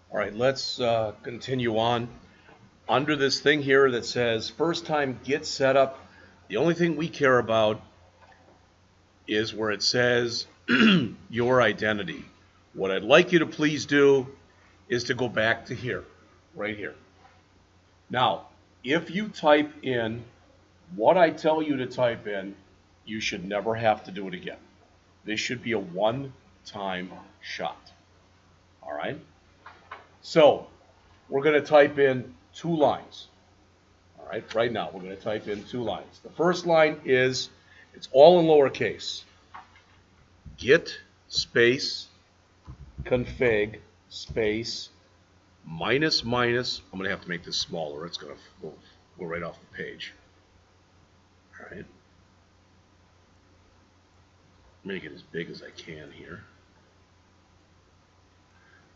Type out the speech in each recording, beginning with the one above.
All right, let's continue on. Under this thing here that says first time Git setup, the only thing we care about is where it says your identity. What I'd like you to please do is to go back to here, right here. Now, if you type in what I tell you to type in, you should never have to do it again. This should be a one-time shot. All right? So, we're going to type in 2 lines. All right, right now we're going to type in 2 lines. The first line is, it's all in lowercase. Git space config space minus minus. I'm going to have to make this smaller. It's going to go right off the page. All right. Make it as big as I can here.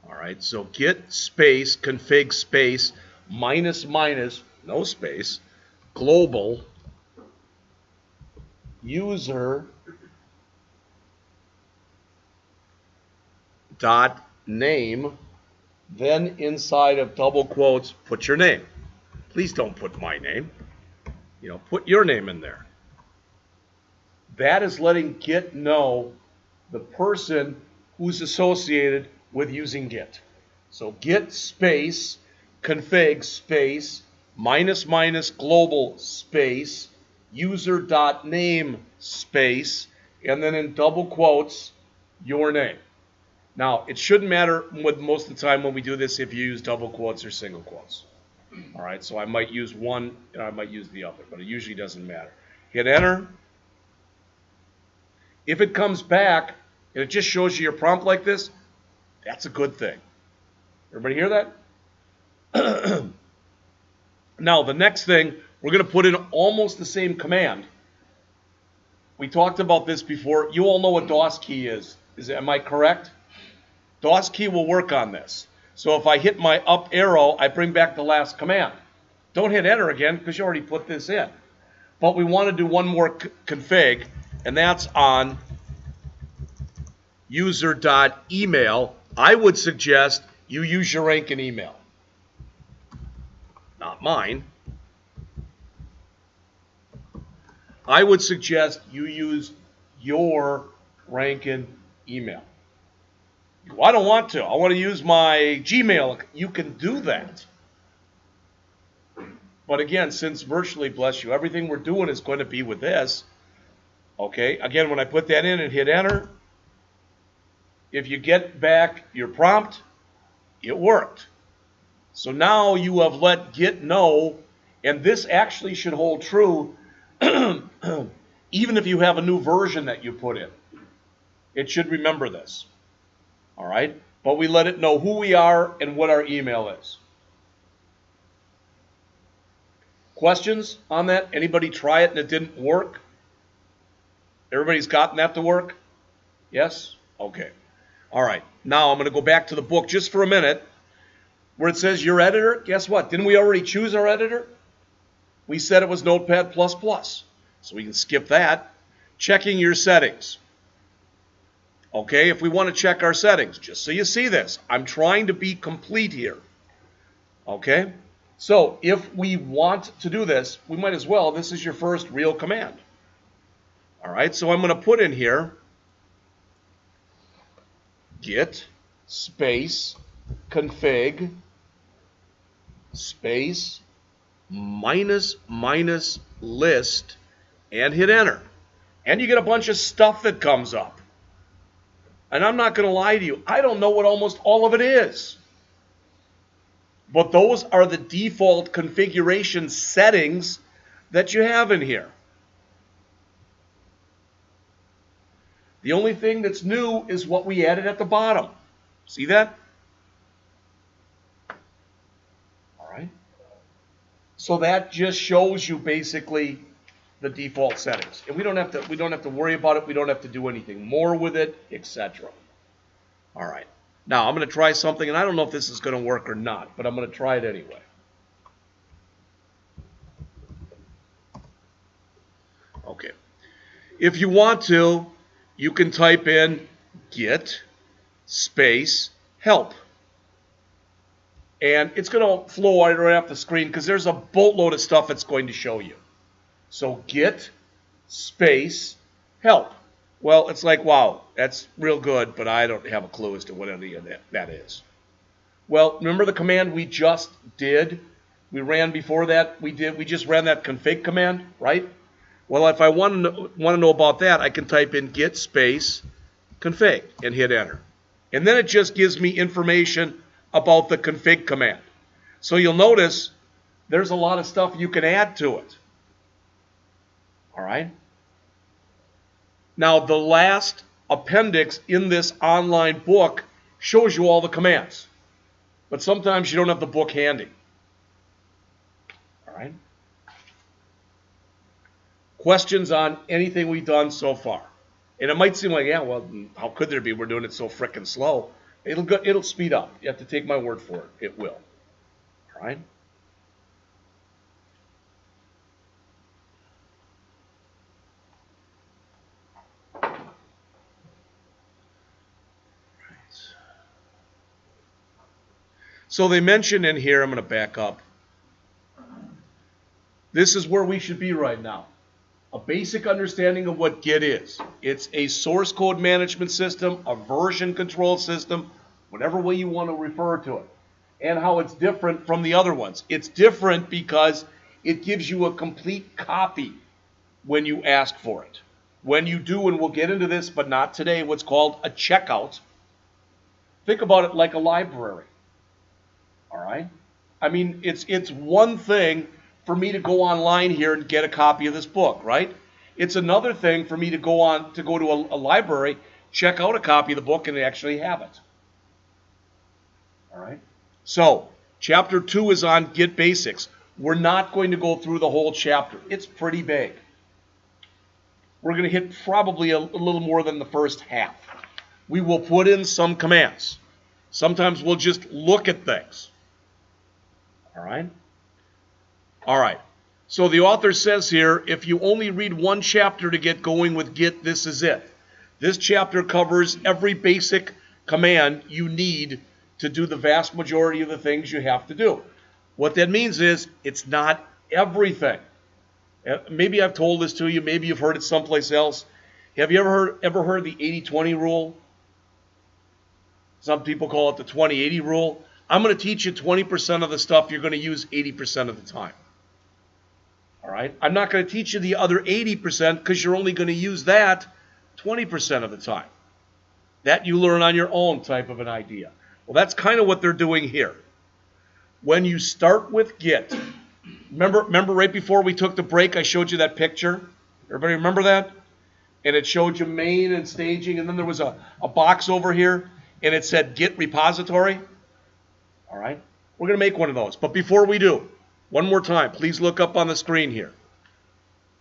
All right, so git space config space minus minus, no space, global user dot name, then inside of double quotes put your name. Please don't put my name. Put your name in there. That is letting Git know the person who's associated with using Git. So git space config space minus minus global space user.name space, and then in double quotes your name. Now, it shouldn't matter most of the time when we do this if you use double quotes or single quotes. All right, so I might use one and I might use the other, but it usually doesn't matter. Hit enter. If it comes back and it just shows you your prompt like this, that's a good thing. Everybody hear that? Now, the next thing, we're going to put in almost the same command. We talked about this before. You all know what DOS key is. Am I correct? DOS key will work on this. So if I hit my up arrow, I bring back the last command. Don't hit enter again because you already put this in. But we want to do one more config, and that's on user.email. I would suggest you use your rank in email. Not mine. I would suggest you use your rank in email. Well, I don't want to. I want to use my Gmail. You can do that. But again, since virtually, bless you, everything we're doing is going to be with this. Okay, again, when I put that in and hit enter, if you get back your prompt, it worked. So now you have let Git know, and this actually should hold true even if you have a new version that you put in. It should remember this. All right? But we let it know who we are and what our email is. Questions on that? Anybody try it and it didn't work? Everybody's gotten that to work? Yes? Okay. All right. Now I'm going to go back to the book just for a minute where it says your editor. Guess what? Didn't we already choose our editor? We said it was Notepad++. So we can skip that. Checking your settings. Okay, if we want to check our settings, just so you see this, I'm trying to be complete here. Okay, so if we want to do this, we might as well, this is your first real command. All right, so I'm going to put in here git space config space minus minus list and hit enter. And you get a bunch of stuff that comes up. And I'm not going to lie to you, I don't know what almost all of it is. But those are the default configuration settings that you have in here. The only thing that's new is what we added at the bottom. See that? All right. So that just shows you basically the default settings. And we don't have to worry about it. We don't have to do anything more with it, etc. All right. Now, I'm going to try something, and I don't know if this is going to work or not, but I'm going to try it anyway. Okay. If you want to, you can type in git space help. And it's going to flow right off the screen because there's a boatload of stuff it's going to show you. So git space help. Well, it's like, wow, that's real good, but I don't have a clue as to what any of that is. Well, remember the command we just did? We ran before that. We just ran that config command, right? Well, if I want to know about that, I can type in git space config and hit enter. And then it just gives me information about the config command. So you'll notice there's a lot of stuff you can add to it. All right? Now, the last appendix in this online book shows you all the commands. But sometimes you don't have the book handy. All right? Questions on anything we've done so far? And it might seem like, yeah, well, how could there be? We're doing it so frickin' slow. It'll speed up. You have to take my word for it. It will. All right? So they mention in here, I'm going to back up. This is where we should be right now. A basic understanding of what Git is. It's a source code management system, a version control system, whatever way you want to refer to it, and how it's different from the other ones. It's different because it gives you a complete copy when you ask for it. When you do, and we'll get into this, but not today, what's called a checkout. Think about it like a library. All right? I mean, it's one thing for me to go online here and get a copy of this book, right? It's another thing for me to go to a library, check out a copy of the book, and actually have it. All right? So, chapter 2 is on Git basics. We're not going to go through the whole chapter. It's pretty big. We're going to hit probably a little more than the first half. We will put in some commands. Sometimes we'll just look at things. All right? All right. So the author says here, if you only read one chapter to get going with Git, this is it. This chapter covers every basic command you need to do the vast majority of the things you have to do. What that means is it's not everything. Maybe I've told this to you. Maybe you've heard it someplace else. Have you ever heard the 80-20 rule? Some people call it the 20-80 rule. I'm going to teach you 20% of the stuff you're going to use 80% of the time. All right? I'm not going to teach you the other 80% because you're only going to use that 20% of the time. That you learn on your own type of an idea. Well, that's kind of what they're doing here. When you start with Git, remember right before we took the break, I showed you that picture? Everybody remember that? And it showed you main and staging, and then there was a box over here, and it said Git Repository. All right? We're going to make one of those. But before we do, one more time, please look up on the screen here.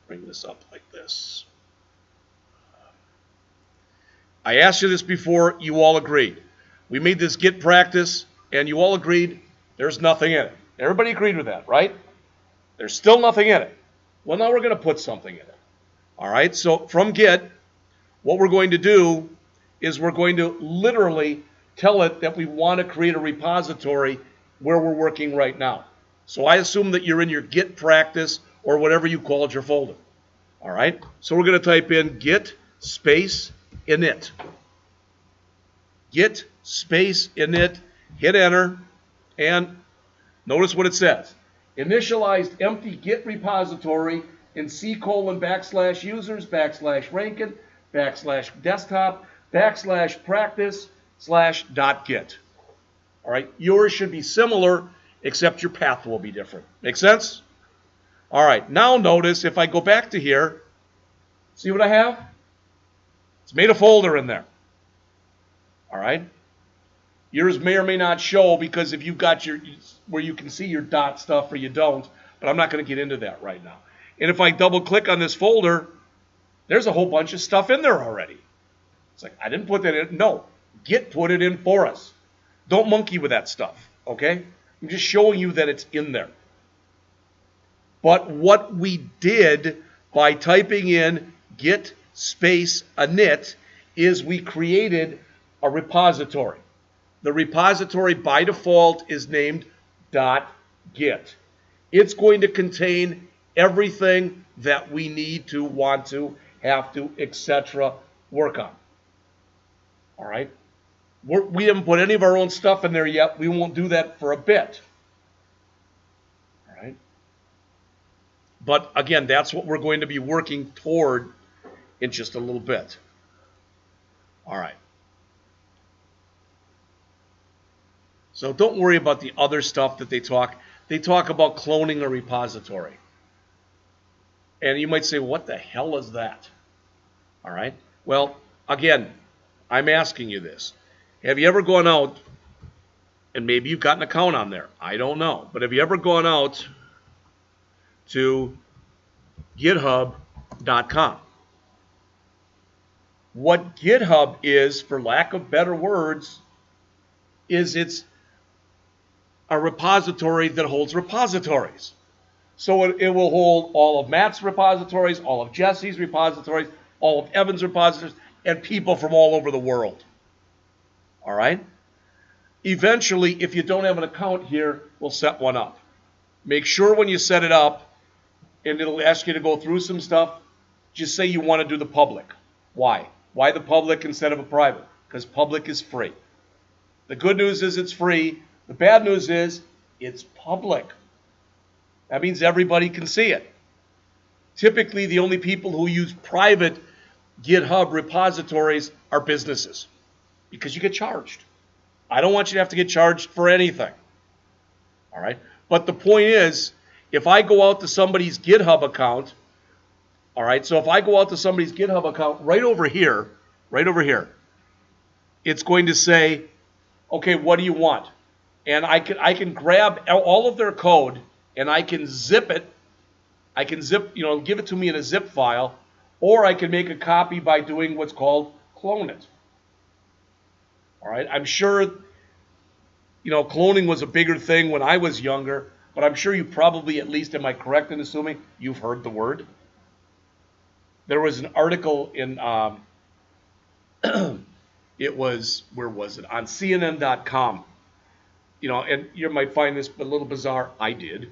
Bring this up like this. I asked you this before. You all agreed. We made this Git practice, and you all agreed there's nothing in it. Everybody agreed with that, right? There's still nothing in it. Well, now we're going to put something in it. All right? So from Git, what we're going to do is we're going to literally tell it that we want to create a repository where we're working right now. So I assume that you're in your Git practice or whatever you called your folder. All right? So we're going to type in Git space init. Git space init, hit enter, and notice what it says. Initialized empty Git repository in C:\users \rankin \desktop \practice/.git. All right, yours should be similar, except your path will be different. Make sense? All right, now notice if I go back to here, see what I have? It's made a folder in there. All right? Yours may or may not show because if you've got your, where you can see your dot stuff or you don't, but I'm not going to get into that right now. And if I double click on this folder, there's a whole bunch of stuff in there already. It's like, I didn't put that in. No, Git put it in for us. Don't monkey with that stuff, okay? I'm just showing you that it's in there. But what we did by typing in Git space init is we created a repository. the repository by default is named .git. It's going to contain everything that we need to, want to, have to, etc. work on. All right? We haven't put any of our own stuff in there yet. We won't do that for a bit. All right? But again, that's what we're going to be working toward in just a little bit. All right. So don't worry about the other stuff that they talk. They talk about cloning a repository. And you might say, what the hell is that? All right. Well, again, I'm asking you this. Have you ever gone out, and maybe you've got an account on there. I don't know. But have you ever gone out to github.com? What GitHub is, for lack of better words, is it's a repository that holds repositories. So it will hold all of Matt's repositories, all of Jesse's repositories, all of Evan's repositories, and people from all over the world. All right? Eventually, if you don't have an account here, we'll set one up. Make sure when you set it up, and it'll ask you to go through some stuff, just say you want to do the public. Why? Why the public instead of a private? Because public is free. The good news is it's free. The bad news is it's public. That means everybody can see it. Typically, the only people who use private GitHub repositories are businesses because you get charged. I don't want you to have to get charged for anything. All right? But the point is, if I go out to somebody's GitHub account, all right, so if I go out to somebody's GitHub account right over here, it's going to say, okay, what do you want? And I can grab all of their code and I can zip it. I can zip, give it to me in a zip file, or I can make a copy by doing what's called clone it. All right, I'm sure, cloning was a bigger thing when I was younger, but I'm sure you probably, at least am I correct in assuming, you've heard the word? There was an article in, it was, where was it? On CNN.com. And you might find this a little bizarre. I did.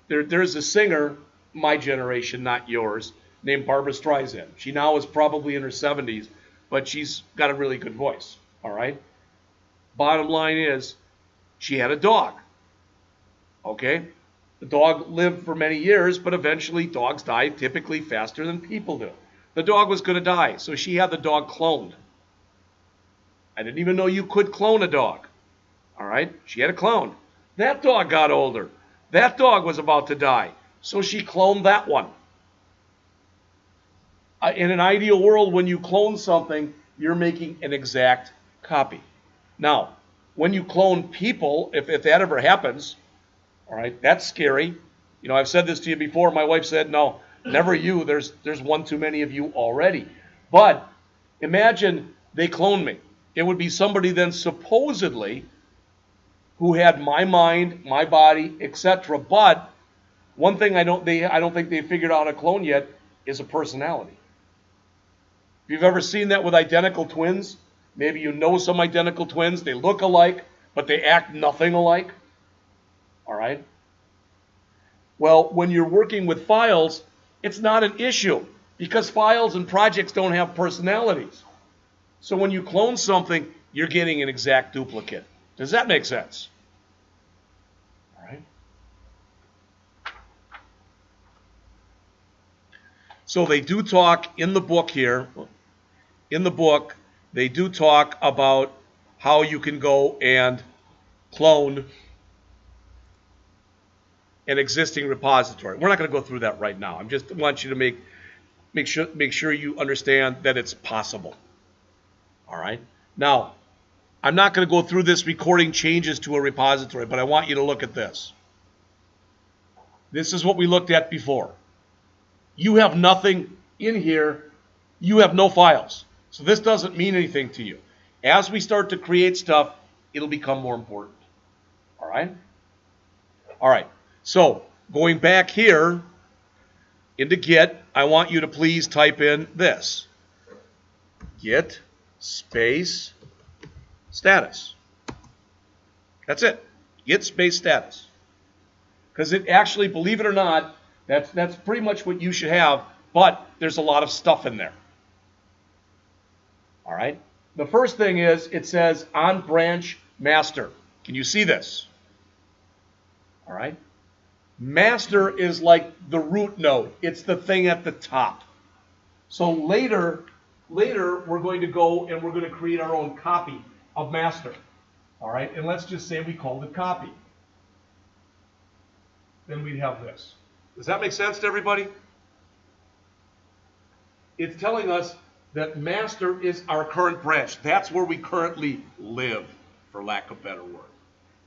There's a singer, my generation, not yours, named Barbra Streisand. She now is probably in her 70s, but she's got a really good voice. All right? Bottom line is, she had a dog. Okay? The dog lived for many years, but eventually dogs die typically faster than people do. The dog was going to die, so she had the dog cloned. I didn't even know you could clone a dog. All right? She had a clone. That dog got older. That dog was about to die, so she cloned that one. In an ideal world, when you clone something, you're making an exact copy. Now, when you clone people, if that ever happens, all right, that's scary. I've said this to you before. My wife said, no, never you. There's one too many of you already. But imagine they clone me. It would be somebody then supposedly who had my mind, my body, etc. But one thing I don't think they figured out how to clone yet is a personality. If you've ever seen that with identical twins, maybe you know some identical twins. They look alike, but they act nothing alike. All right? Well, when you're working with files, it's not an issue because files and projects don't have personalities. So when you clone something, you're getting an exact duplicate. Does that make sense? All right. So they do talk in the book here. In the book, they do talk about how you can go and clone an existing repository. We're not going to go through that right now. I just want you to make sure you understand that it's possible. All right. Now, I'm not going to go through this recording changes to a repository, but I want you to look at this. This is what we looked at before. You have nothing in here. You have no files. So this doesn't mean anything to you. As we start to create stuff, it'll become more important. All right? All right. So going back here into Git, I want you to please type in this. Git space status. That's it. Git space status. Because it actually, believe it or not, that's pretty much what you should have, but there's a lot of stuff in there. All right. The first thing is it says on branch master. Can you see this? All right. Master is like the root node. It's the thing at the top. So later we're going to go and we're going to create our own copy of master. All right. And let's just say we called it copy. Then we'd have this. Does that make sense to everybody? It's telling us that master is our current branch. That's where we currently live, for lack of better word.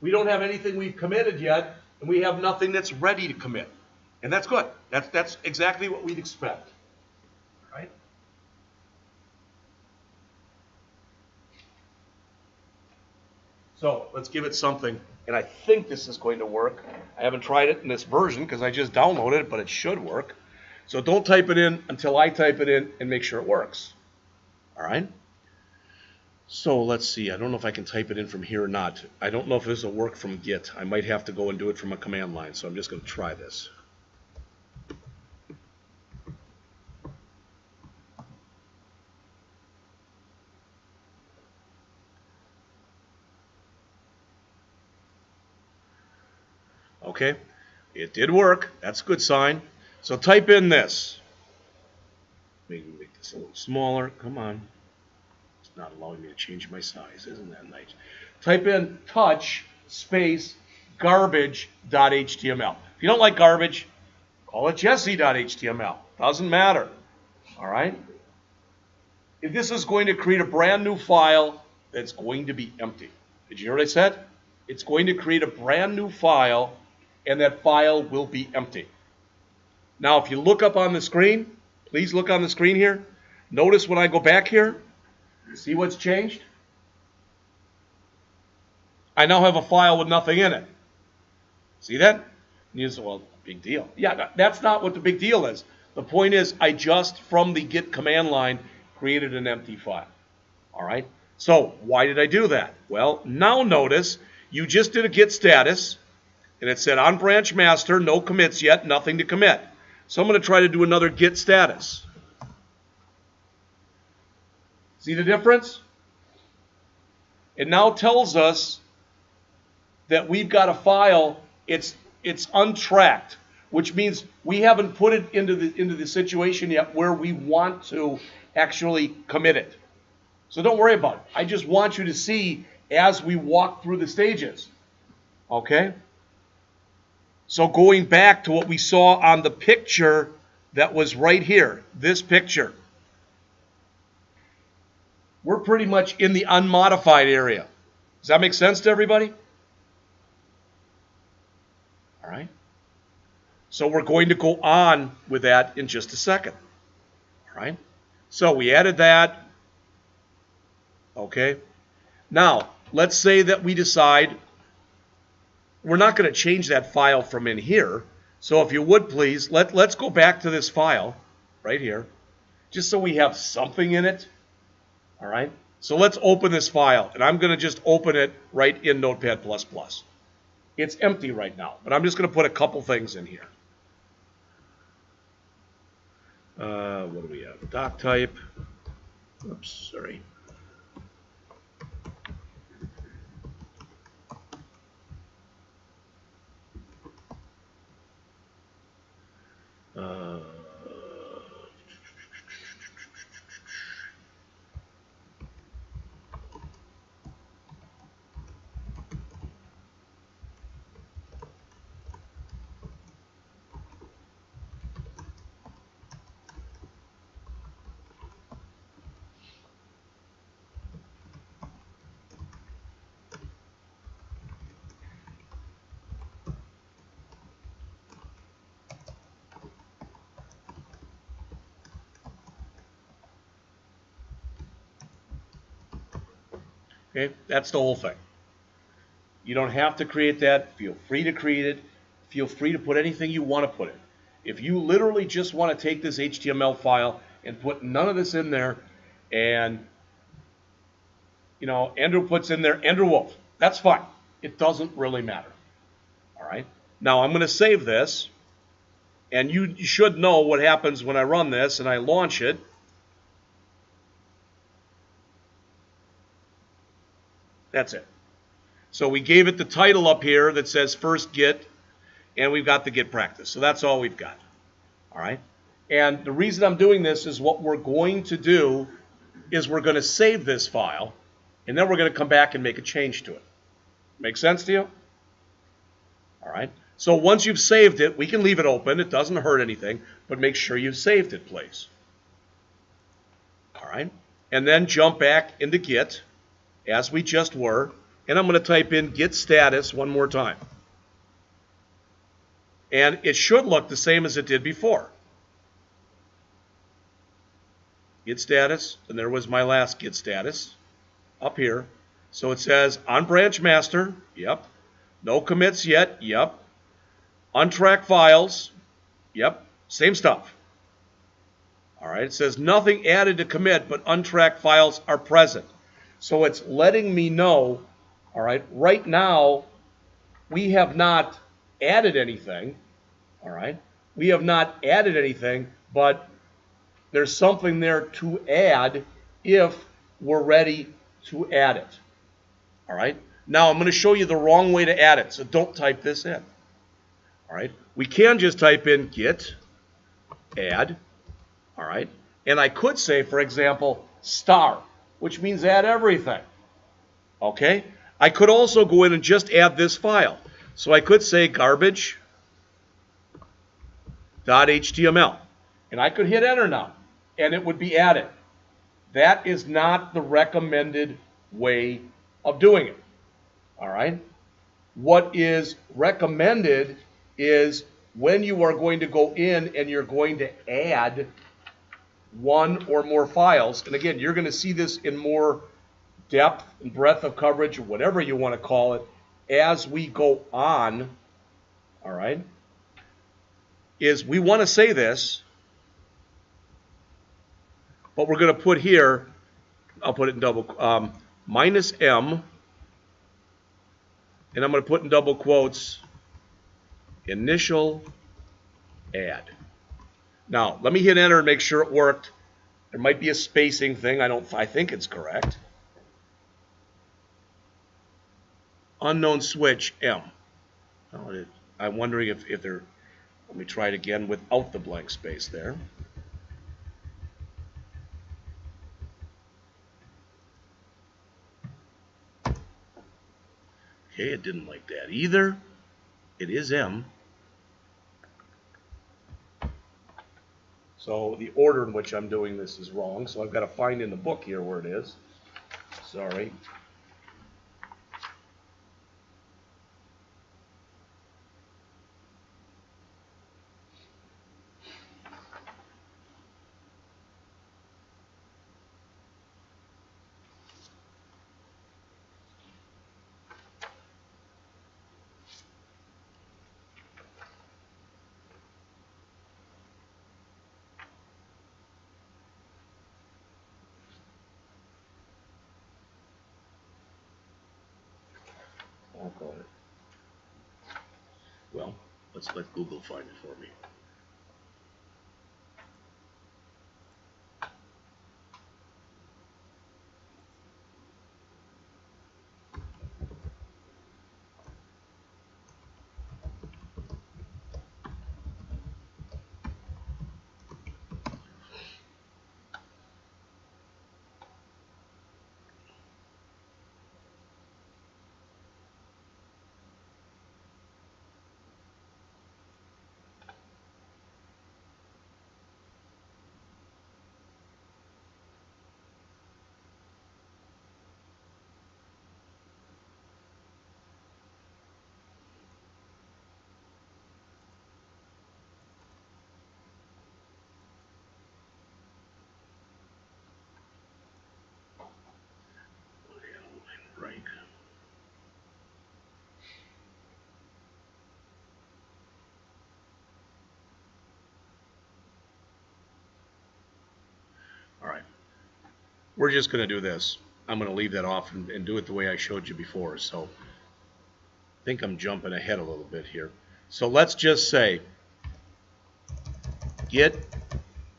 We don't have anything we've committed yet, and we have nothing that's ready to commit. And that's good. That's exactly what we'd expect. Right? So let's give it something. And I think this is going to work. I haven't tried it in this version because I just downloaded it, but it should work. So don't type it in until I type it in and make sure it works. All right? So let's see. I don't know if I can type it in from here or not. I don't know if this will work from Git. I might have to go and do it from a command line, so I'm just going to try this. Okay, it did work. That's a good sign. So type in this. Maybe make this a little smaller. Come on. It's not allowing me to change my size. Isn't that nice? Type in touch space garbage.html. If you don't like garbage, call it jesse.html. Doesn't matter. All right? If this is going to create a brand new file that's going to be empty. Did you hear what I said? It's going to create a brand new file, and that file will be empty. Now, if you look up on the screen, please look on the screen here. Notice when I go back here, see what's changed? I now have a file with nothing in it. See that? And you say, well, big deal. Yeah, that's not what the big deal is. The point is, I just, from the Git command line, created an empty file. All right? So, why did I do that? Well, now notice, you just did a Git status, and it said on branch master, no commits yet, nothing to commit. So I'm going to try to do another Git status. See the difference? It now tells us that we've got a file, it's untracked, which means we haven't put it into the situation yet where we want to actually commit it. So don't worry about it. I just want you to see as we walk through the stages. Okay? So going back to what we saw on the picture that was right here, this picture. We're pretty much in the unmodified area. Does that make sense to everybody? All right. So we're going to go on with that in just a second. All right. So we added that. Okay. Now, let's say that we decide we're not going to change that file from in here. So if you would please, let's go back to this file right here, just so we have something in it. All right. So let's open this file, and I'm going to just open it right in Notepad++. It's empty right now, but I'm just going to put a couple things in here. What do we have? Doc type. Oops, sorry. Okay, that's the whole thing. You don't have to create that. Feel free to create it. Feel free to put anything you want to put in. If you literally just want to take this HTML file and put none of this in there and you know, Andrew puts in there Andrew Wolf. That's fine. It doesn't really matter. All right. Now I'm going to save this, and you should know what happens when I run this and I launch it. That's it. So we gave it the title up here that says first Git, and we've got the Git practice. So that's all we've got. All right. And the reason I'm doing this is what we're going to do is we're going to save this file, and then we're going to come back and make a change to it. Make sense to you? All right. So once you've saved it, we can leave it open. It doesn't hurt anything, but make sure you've saved it, please. All right. And then jump back into Git, as we just were, and I'm going to type in Git status one more time. And it should look the same as it did before. Git status, and there was my last Git status up here. So it says on branch master, yep. No commits yet, yep. Untracked files, yep. Same stuff. All right, it says nothing added to commit, but untracked files are present. So it's letting me know, all right now we have not added anything, all right? We have not added anything, but there's something there to add if we're ready to add it. All right. Now I'm going to show you the wrong way to add it, so don't type this in. All right. We can just type in git add. All right. And I could say, for example, star, which means add everything. Okay. I could also go in and just add this file. So I could say garbage.html. And I could hit enter now, and it would be added. That is not the recommended way of doing it. All right? What is recommended is when you are going to go in and you're going to add one or more files. And again, you're going to see this in more depth and breadth of coverage, or whatever you want to call it, as we go on. All right? Is we want to say this, but we're going to put here, I'll put it in double, minus M, and I'm going to put in double quotes, initial add. Now, let me hit enter and make sure it worked. There might be a spacing thing. I think it's correct. Unknown switch M. I'm wondering if there, let me try it again without the blank space there. Okay, it didn't like that either. It is M. So the order in which I'm doing this is wrong, so I've got to find in the book here where it is. Sorry. I'll call it. Well, let's let Google find it for me. Right. All right. We're just going to do this. I'm going to leave that off and do it the way I showed you before. So I think I'm jumping ahead a little bit here. So let's just say git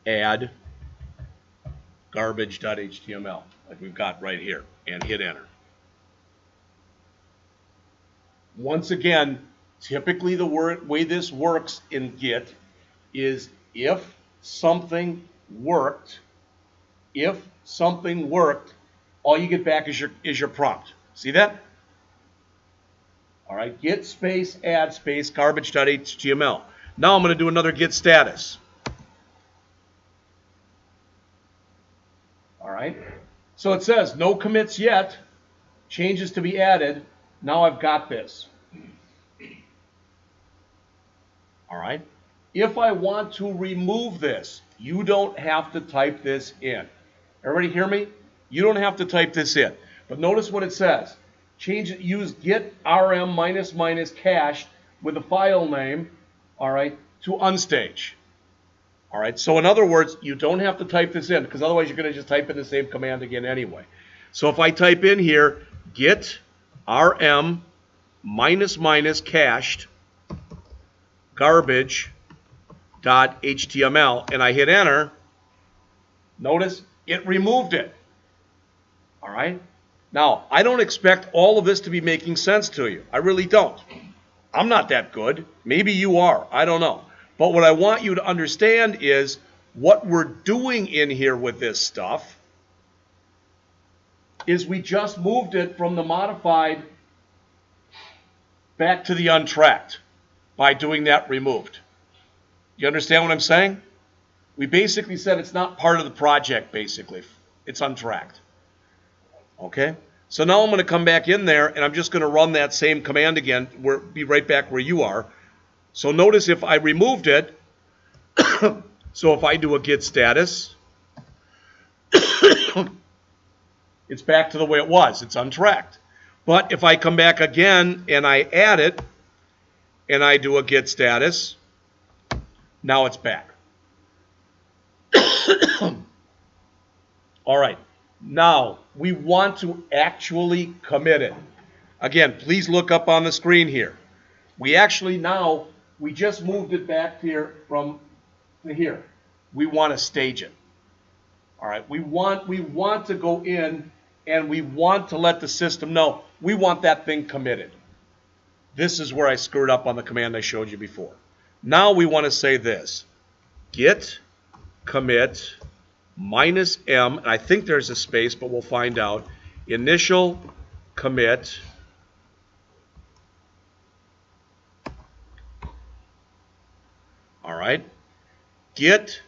add garbage.html, like we've got right here, and hit enter. Once again, typically the way this works in Git is if something worked, all you get back is your prompt. See that? All right, git space add space garbage.html. Now I'm going to do another git status. All right, so it says no commits yet, changes to be added. Now I've got this. All right, if I want to remove this, you don't have to type this in. Everybody hear me? You don't have to type this in. But notice what it says. Change it, use git rm -- cached with a file name, all right, to unstage. All right, so in other words, you don't have to type this in because otherwise you're going to just type in the same command again anyway. So if I type in here git rm -- cached garbage.html and I hit enter, notice it removed it. All right? Now, I don't expect all of this to be making sense to you. I really don't. I'm not that good. Maybe you are. I don't know. But what I want you to understand is what we're doing in here with this stuff is we just moved it from the modified back to the untracked by doing that removed. You understand what I'm saying? We basically said it's not part of the project, basically. It's untracked. Okay? So now I'm going to come back in there, and I'm just going to run that same command again, be right back where you are. So notice if I removed it, so if I do a git status, it's back to the way it was. It's untracked. But if I come back again and I add it, and I do a git status, now it's back. All right. Now, we want to actually commit it. Again, please look up on the screen here. We just moved it back here from here. We want to stage it. All right. We want to go in and we want to let the system know we want that thing committed. This is where I screwed up on the command I showed you before. Now we want to say this. Git commit -m, and I think there's a space, but we'll find out. Initial commit all right, git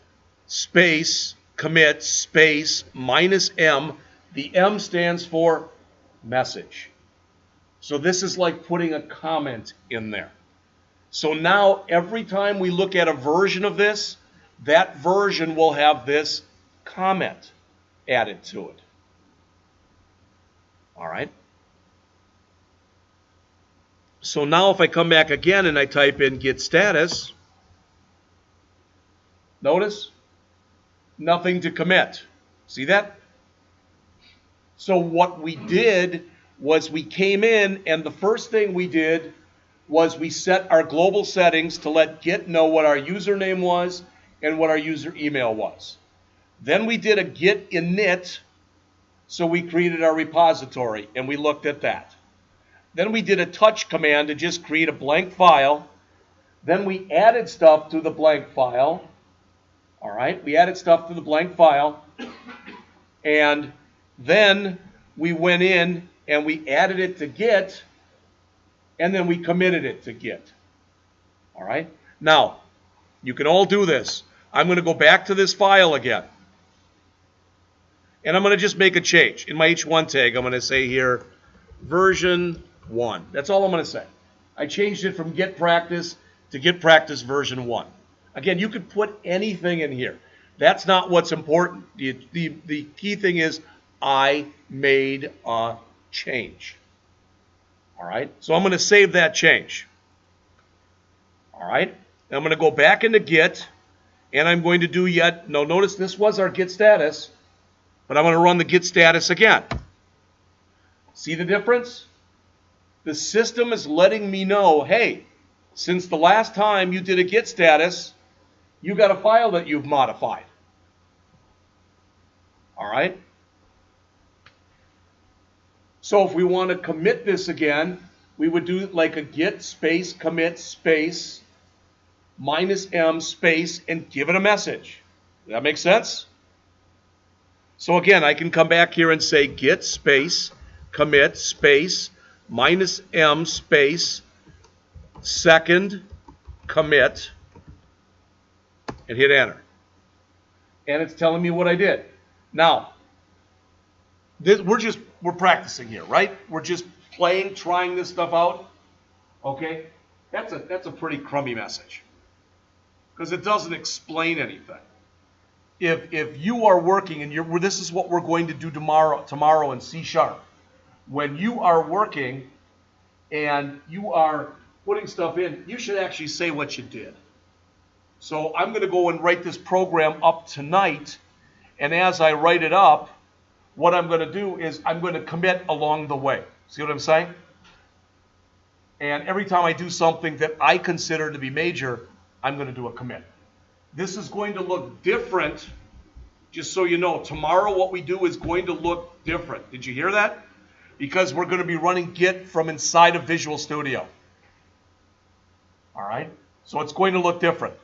space commit space -m. The M stands for message. So this is like putting a comment in there. So now every time we look at a version of this, that version will have this comment added to it. All right. So now if I come back again and I type in git status, notice nothing to commit. See that? So what we did was we came in and the first thing we did was we set our global settings to let Git know what our username was and what our user email was. Then we did a git init, so we created our repository, and we looked at that. Then we did a touch command to just create a blank file. Then we added stuff to the blank file. All right, we added stuff to the blank file. And then we went in and we added it to Git, and then we committed it to Git. All right, now, you can all do this. I'm going to go back to this file again. And I'm going to just make a change. In my H1 tag, I'm going to say here, version 1. That's all I'm going to say. I changed it from Git Practice to Git Practice version 1. Again, you could put anything in here. That's not what's important. The key thing is I made a change. All right? So I'm going to save that change. All right? I'm going to go back into Git, and I'm going to do notice this was our Git status, but I'm going to run the Git status again. See the difference? The system is letting me know, hey, since the last time you did a git status, you got a file that you've modified. All right? So if we want to commit this again, we would do like a git space commit space -m space and give it a message. Does that make sense? So again, I can come back here and say git space commit space -m space second commit and hit enter. And it's telling me what I did. Now, we're practicing here, right? We're just playing, trying this stuff out. Okay? That's a pretty crummy message, because it doesn't explain anything. If you are working, and this is what we're going to do tomorrow in C#. When you are working and you are putting stuff in, you should actually say what you did. So I'm going to go and write this program up tonight, and as I write it up, what I'm going to do is I'm going to commit along the way. See what I'm saying? And every time I do something that I consider to be major, I'm going to do a commit. This is going to look different, just so you know. Tomorrow what we do is going to look different. Did you hear that? Because we're going to be running Git from inside of Visual Studio. All right? So it's going to look different.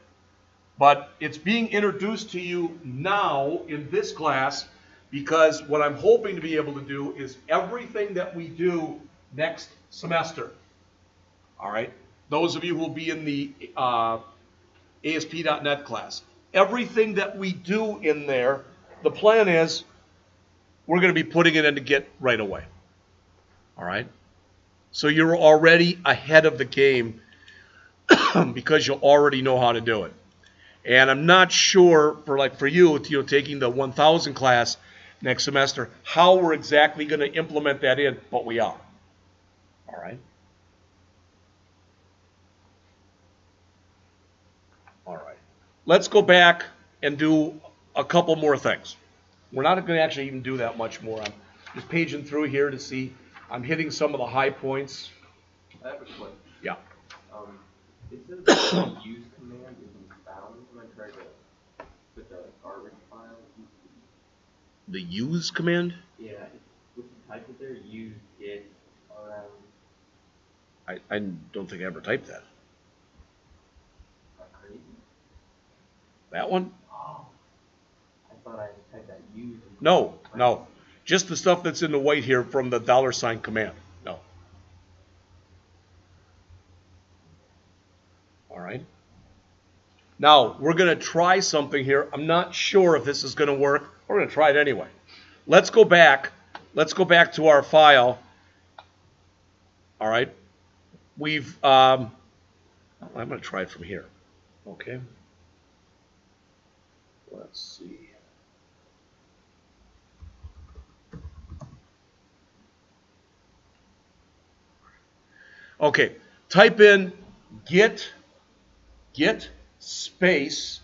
But it's being introduced to you now in this class, because what I'm hoping to be able to do is everything that we do next semester. All right? Those of you who will be in the ASP.NET class. Everything that we do in there, the plan is we're going to be putting it into Git right away. All right? So you're already ahead of the game because you'll already know how to do it. And I'm not sure for you taking the 1000 class next semester, how we're exactly going to implement that in, but we are. All right? All right. Let's go back and do a couple more things. We're not going to actually even do that much more. I'm just paging through here to see. I'm hitting some of the high points. I have a question. Yeah. It says the use command isn't found when I try to put the garbage file. The use command? Yeah, if you type it there, use git around. I don't think I ever typed that. Crazy. That one? Oh, I thought I typed that use. No, no. Just the stuff that's in the white here from the $ command. No. All right. Now, we're going to try something here. I'm not sure if this is going to work. We're going to try it anyway. Let's go back. Let's go back to our file. All right. I'm going to try it from here. Okay. Let's see. Okay. Type in git space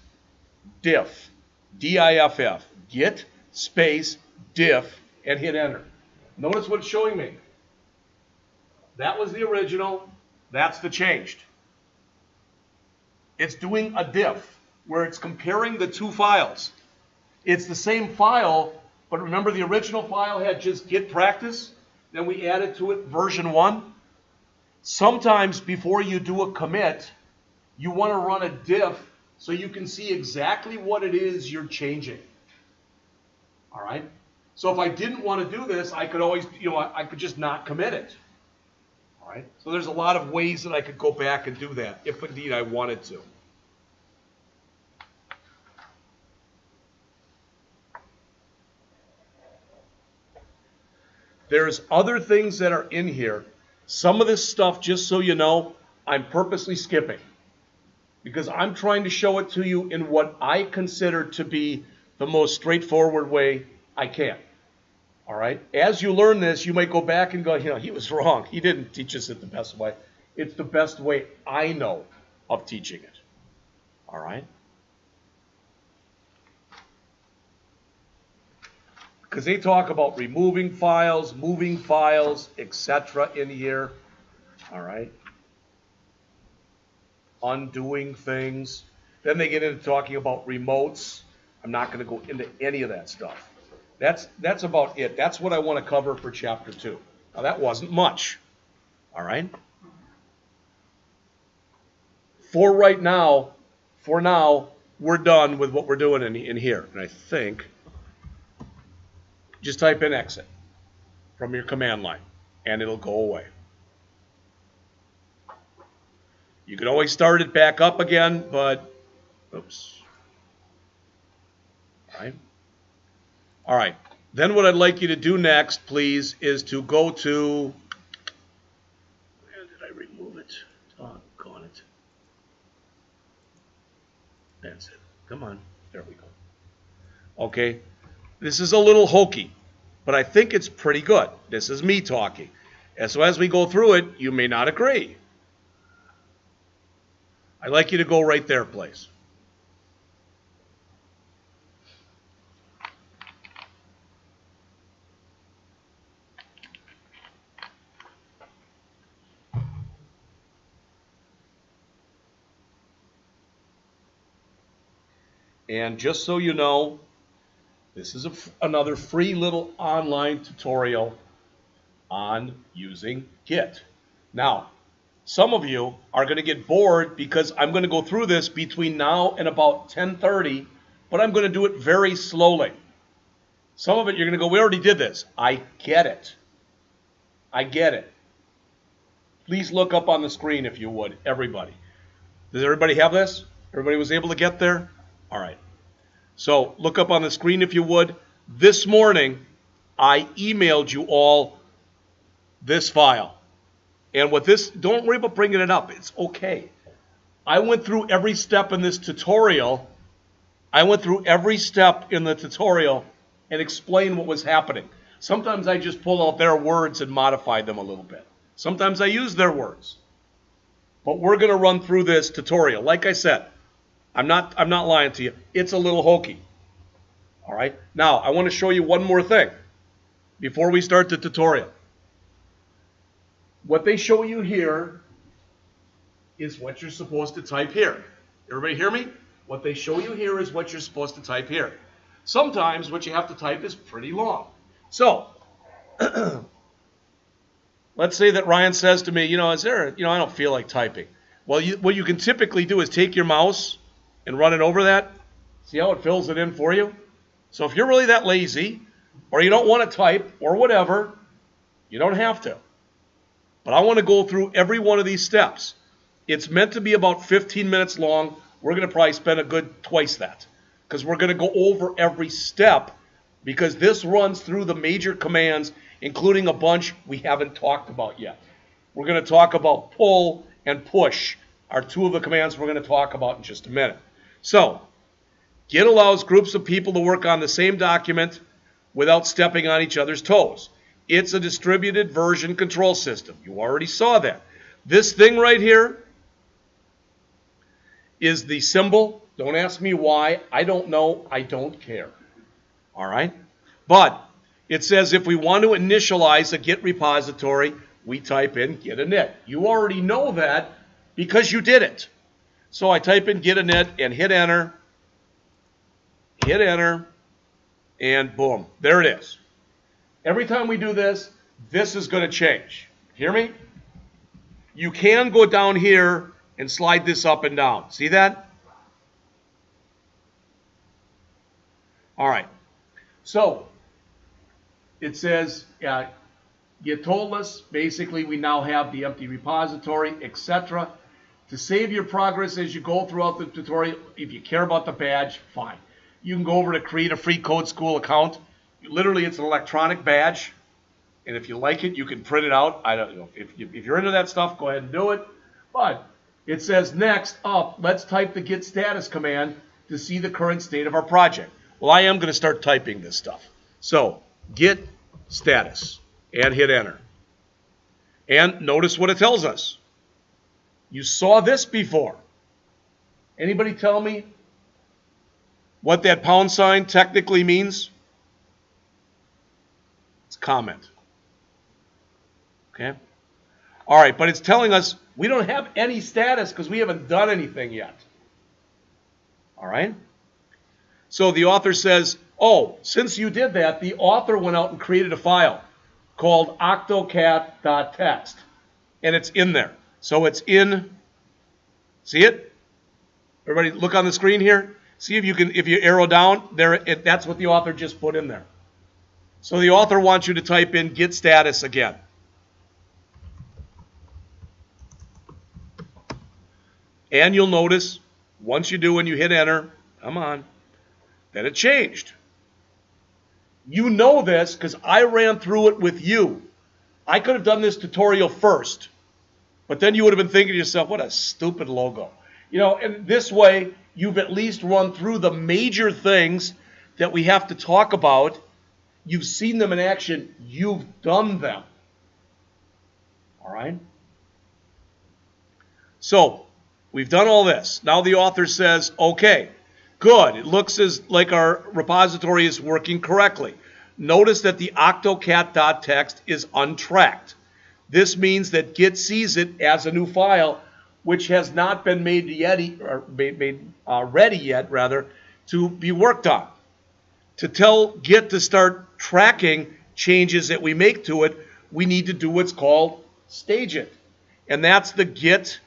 diff, D-I-F-F, git space diff, and hit enter. Notice what it's showing me. That was the original. That's the changed. It's doing a diff where it's comparing the two files. It's the same file, but remember the original file had just git practice. Then we added to it version 1. Sometimes before you do a commit, you want to run a diff so you can see exactly what it is you're changing. All right? So if I didn't want to do this, I could always, I could just not commit it. All right? So there's a lot of ways that I could go back and do that, if indeed I wanted to. There's other things that are in here. Some of this stuff, just so you know, I'm purposely skipping, because I'm trying to show it to you in what I consider to be the most straightforward way I can. All right? As you learn this, you might go back and go, he was wrong. He didn't teach us it the best way. It's the best way I know of teaching it. All right? because they talk about removing files, moving files, etc. in here. All right. Undoing things. Then they get into talking about remotes. I'm not going to go into any of that stuff. That's about it. That's what I want to cover for chapter 2. Now that wasn't much. All right. For now, we're done with what we're doing in here. And I think just type in exit from your command line and it'll go away. You can always start it back up again, but oops. All right. Then what I'd like you to do next, please, is to go to, where did I remove it? Doggone it. That's it. Come on. There we go. Okay. This is a little hokey, but I think it's pretty good. This is me talking. And so as we go through it, you may not agree. I'd like you to go right there, please. And just so you know, this is another free little online tutorial on using Git. Now, some of you are going to get bored because I'm going to go through this between now and about 10:30, but I'm going to do it very slowly. Some of it you're going to go, we already did this. I get it. I get it. Please look up on the screen if you would, everybody. Does everybody have this? Everybody was able to get there? All right. So look up on the screen if you would. This morning, I emailed you all this file. And with this, don't worry about bringing it up. It's okay. I went through every step in this tutorial. I went through every step in the tutorial and explained what was happening. Sometimes I just pull out their words and modify them a little bit. Sometimes I use their words. But we're going to run through this tutorial. Like I said, I'm not lying to you. It's a little hokey. All right? Now, I want to show you one more thing before we start the tutorial. What they show you here is what you're supposed to type here. Everybody hear me? What they show you here is what you're supposed to type here. Sometimes what you have to type is pretty long. So, let's say that Ryan says to me, I don't feel like typing. Well, what you can typically do is take your mouse and run it over that. See how it fills it in for you? So if you're really that lazy, or you don't want to type, or whatever, you don't have to. But I want to go through every one of these steps. It's meant to be about 15 minutes long. We're going to probably spend a good twice that, because we're going to go over every step, because this runs through the major commands, including a bunch we haven't talked about yet. We're going to talk about pull and push, are two of the commands we're going to talk about in just a minute. So, Git allows groups of people to work on the same document without stepping on each other's toes. It's a distributed version control system. You already saw that. This thing right here is the symbol. Don't ask me why. I don't know. I don't care. All right? But it says if we want to initialize a Git repository, we type in git init. You already know that because you did it. So I type in git init and hit enter, and boom, there it is. Every time we do this, this is going to change. Hear me? You can go down here and slide this up and down. See that? All right. So it says, you told us, basically we now have the empty repository, etc. To save your progress as you go throughout the tutorial, if you care about the badge, fine. You can go over to create a free Code School account. Literally, it's an electronic badge. And if you like it, you can print it out. I don't know. If you're into that stuff, go ahead and do it. But it says next up, let's type the git status command to see the current state of our project. Well, I am going to start typing this stuff. So, git status, and hit enter. And notice what it tells us. You saw this before. Anybody tell me what that pound sign technically means? It's comment. Okay? All right, but it's telling us we don't have any status because we haven't done anything yet. All right? So the author says, oh, since you did that, the author went out and created a file called octocat.txt. And it's in there. So it's in, see it? Everybody look on the screen here. See if you can, if you arrow down, there, that's what the author just put in there. So the author wants you to type in git status again. And you'll notice, once you do and you hit enter, come on, that it changed. You know this because I ran through it with you. I could have done this tutorial first, but then you would have been thinking to yourself, what a stupid logo. You know, and this way, you've at least run through the major things that we have to talk about. You've seen them in action. You've done them. All right? So, we've done all this. Now the author says, okay, good. It looks as like our repository is working correctly. Notice that the octocat.txt is untracked. This means that Git sees it as a new file, which has not been made ready yet, to be worked on. To tell Git to start tracking changes that we make to it, we need to do what's called stage it. And that's the git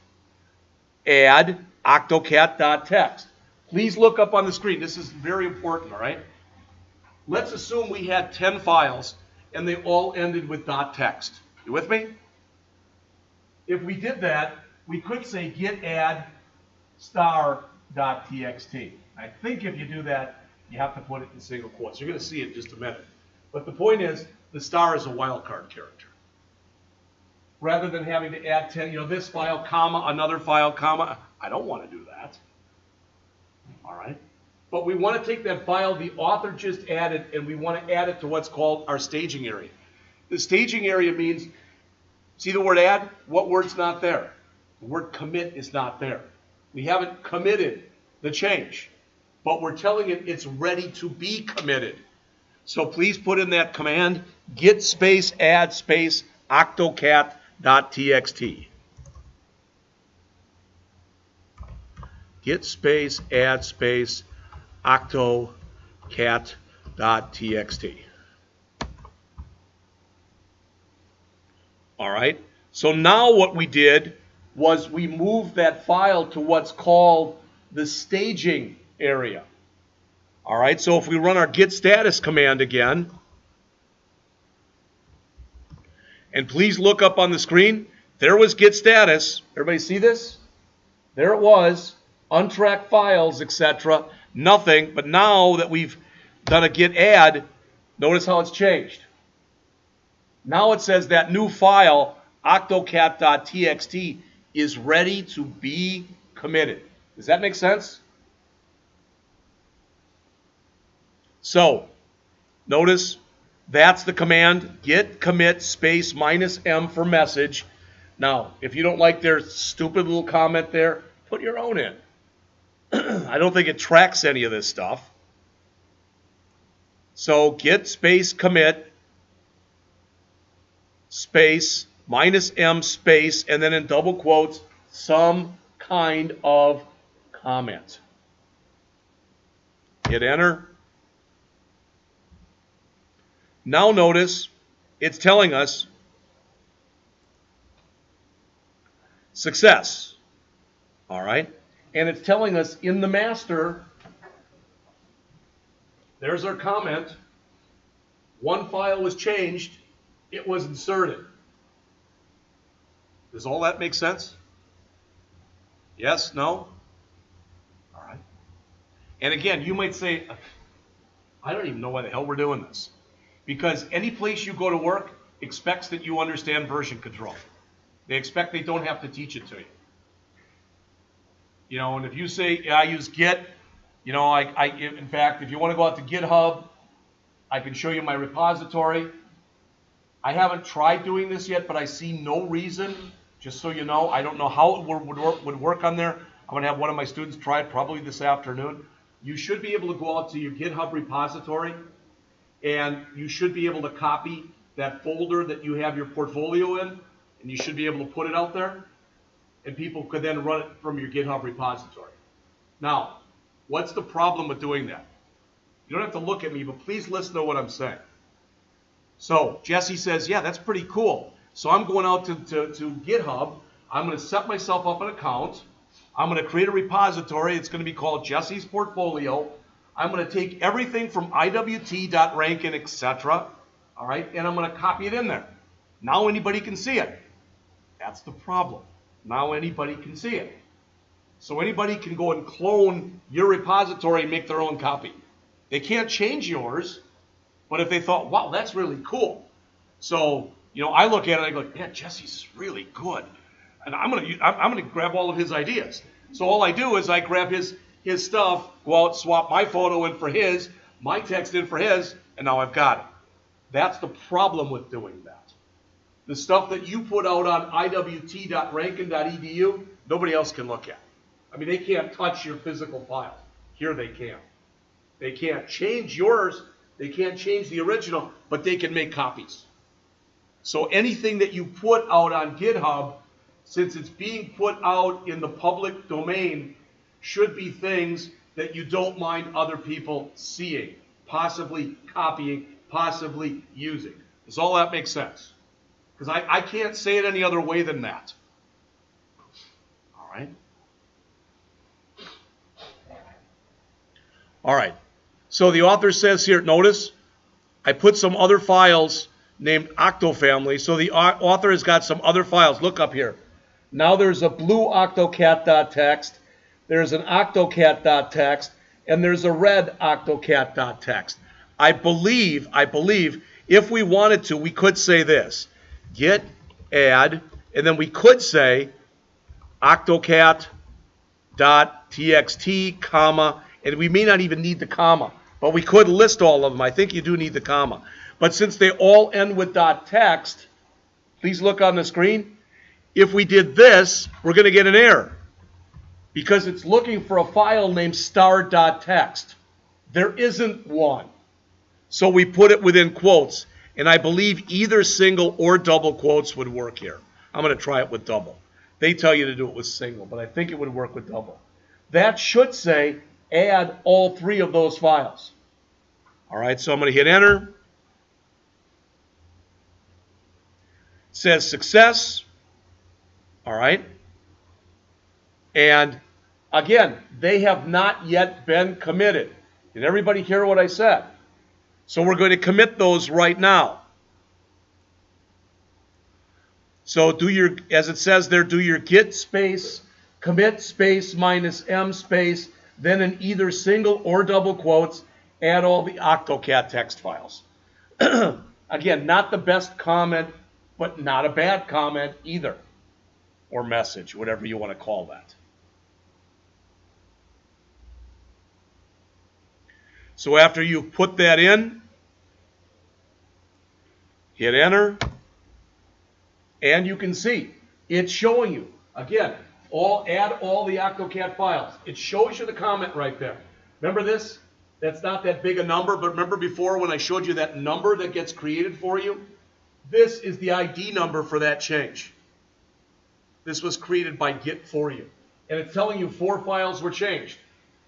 add octocat.txt. Please look up on the screen. This is very important, all right? Let's assume we had 10 files and they all ended with .txt. You with me? If we did that, we could say git add star.txt. I think if you do that, you have to put it in single quotes. You're going to see it in just a minute. But the point is, the star is a wildcard character. Rather than having to add 10, you know, this file, comma, another file, comma, I don't want to do that. All right? But we want to take that file the author just added, and we want to add it to what's called our staging area. The staging area means, see the word add? What word's not there? The word commit is not there. We haven't committed the change, but we're telling it it's ready to be committed. So please put in that command, git space add space octocat.txt. Git space add space octocat.txt. All right. So now what we did was we moved that file to what's called the staging area. All right. So if we run our git status command again, and please look up on the screen, there was git status. Everybody see this? There it was. Untracked files, etc. Nothing. But now that we've done a git add, notice how it's changed. Now it says that new file, octocat.txt, is ready to be committed. Does that make sense? So, notice that's the command, git commit space -m for message. Now, if you don't like their stupid little comment there, put your own in. I don't think it tracks any of this stuff. So, git space commit space -m space, and then in double quotes, some kind of comment. Hit enter. Now notice it's telling us success. All right? And it's telling us in the master, there's our comment. One file was changed. It was inserted. Does all that make sense? Yes? No? All right. And again, you might say, I don't even know why the hell we're doing this. Because any place you go to work expects that you understand version control. They expect they don't have to teach it to you. You know, and if you say, yeah, I use Git, you know, in fact, if you want to go out to GitHub, I can show you my repository. I haven't tried doing this yet, but I see no reason, just so you know. I don't know how it would work on there. I'm going to have one of my students try it probably this afternoon. You should be able to go out to your GitHub repository and you should be able to copy that folder that you have your portfolio in, and you should be able to put it out there, and people could then run it from your GitHub repository. Now, what's the problem with doing that? You don't have to look at me, but please listen to what I'm saying. So Jesse says, yeah, that's pretty cool. So I'm going out to GitHub. I'm going to set myself up an account. I'm going to create a repository. It's going to be called Jesse's Portfolio. I'm going to take everything from IWT.rankin, etc. All right, and I'm going to copy it in there. Now anybody can see it. That's the problem. Now anybody can see it. So anybody can go and clone your repository and make their own copy. They can't change yours, but if they thought, wow, that's really cool. So, you know, I look at it and I go, yeah, Jesse's really good. And I'm gonna grab all of his ideas. So all I do is I grab his stuff, go out, swap my photo in for his, my text in for his, and now I've got it. That's the problem with doing that. The stuff that you put out on iwt.rankin.edu, nobody else can look at. I mean, they can't touch your physical file. Here they can. They can't change yours. They can't change the original, but they can make copies. So anything that you put out on GitHub, since it's being put out in the public domain, should be things that you don't mind other people seeing, possibly copying, possibly using. Does all that make sense? Because I can't say it any other way than that. All right? All right. So the author says here, notice, I put some other files named octofamily. So the author has got some other files. Look up here. Now there's a blue octocat.txt, there's an octocat.txt, and there's a red octocat.txt. I believe, if we wanted to, we could say this. Git add, and then we could say octocat.txt, comma, and we may not even need the comma, but we could list all of them. I think you do need the comma. But since they all end with .text, please look on the screen. If we did this, we're going to get an error because it's looking for a file named star.txt. There isn't one. So we put it within quotes, and I believe either single or double quotes would work here. I'm going to try it with double. They tell you to do it with single, but I think it would work with double. That should say add all three of those files. All right, so I'm going to hit enter. It says success. All right. And again, they have not yet been committed. Did everybody hear what I said? So we're going to commit those right now. So do your, as it says there, do your git space, commit space minus m space, then in either single or double quotes, add all the octocat text files. Again, not the best comment, but not a bad comment either. Or message, whatever you want to call that. So after you put that in, hit enter, and you can see it's showing you. Again, add all the octocat files. It shows you the comment right there. Remember this? That's not that big a number, but remember before when I showed you that number that gets created for you? This is the ID number for that change. This was created by Git for you. And it's telling you 4 files were changed.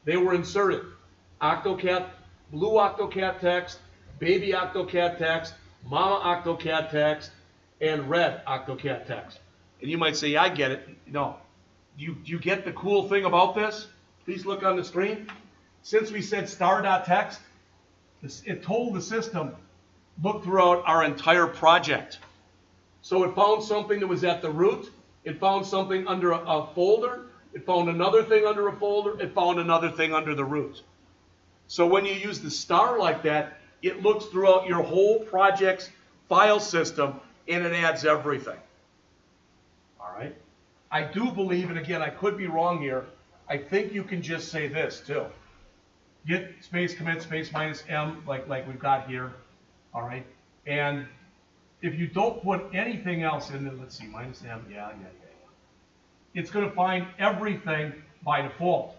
They were inserted. Octocat, blue octocat text, baby octocat text, mama octocat text, and red octocat text. And you might say, yeah, I get it. No. Do you get the cool thing about this? Please look on the screen. Since we said star.txt, it told the system, look throughout our entire project. So it found something that was at the root. It found something under a folder. It found another thing under a folder. It found another thing under the root. So when you use the star like that, it looks throughout your whole project's file system and it adds everything. All right? I do believe, and again, I could be wrong here, I think you can just say this too. Git space commit space minus m like we've got here. All right? And if you don't put anything else in there, let's see, minus m, yeah. It's going to find everything by default.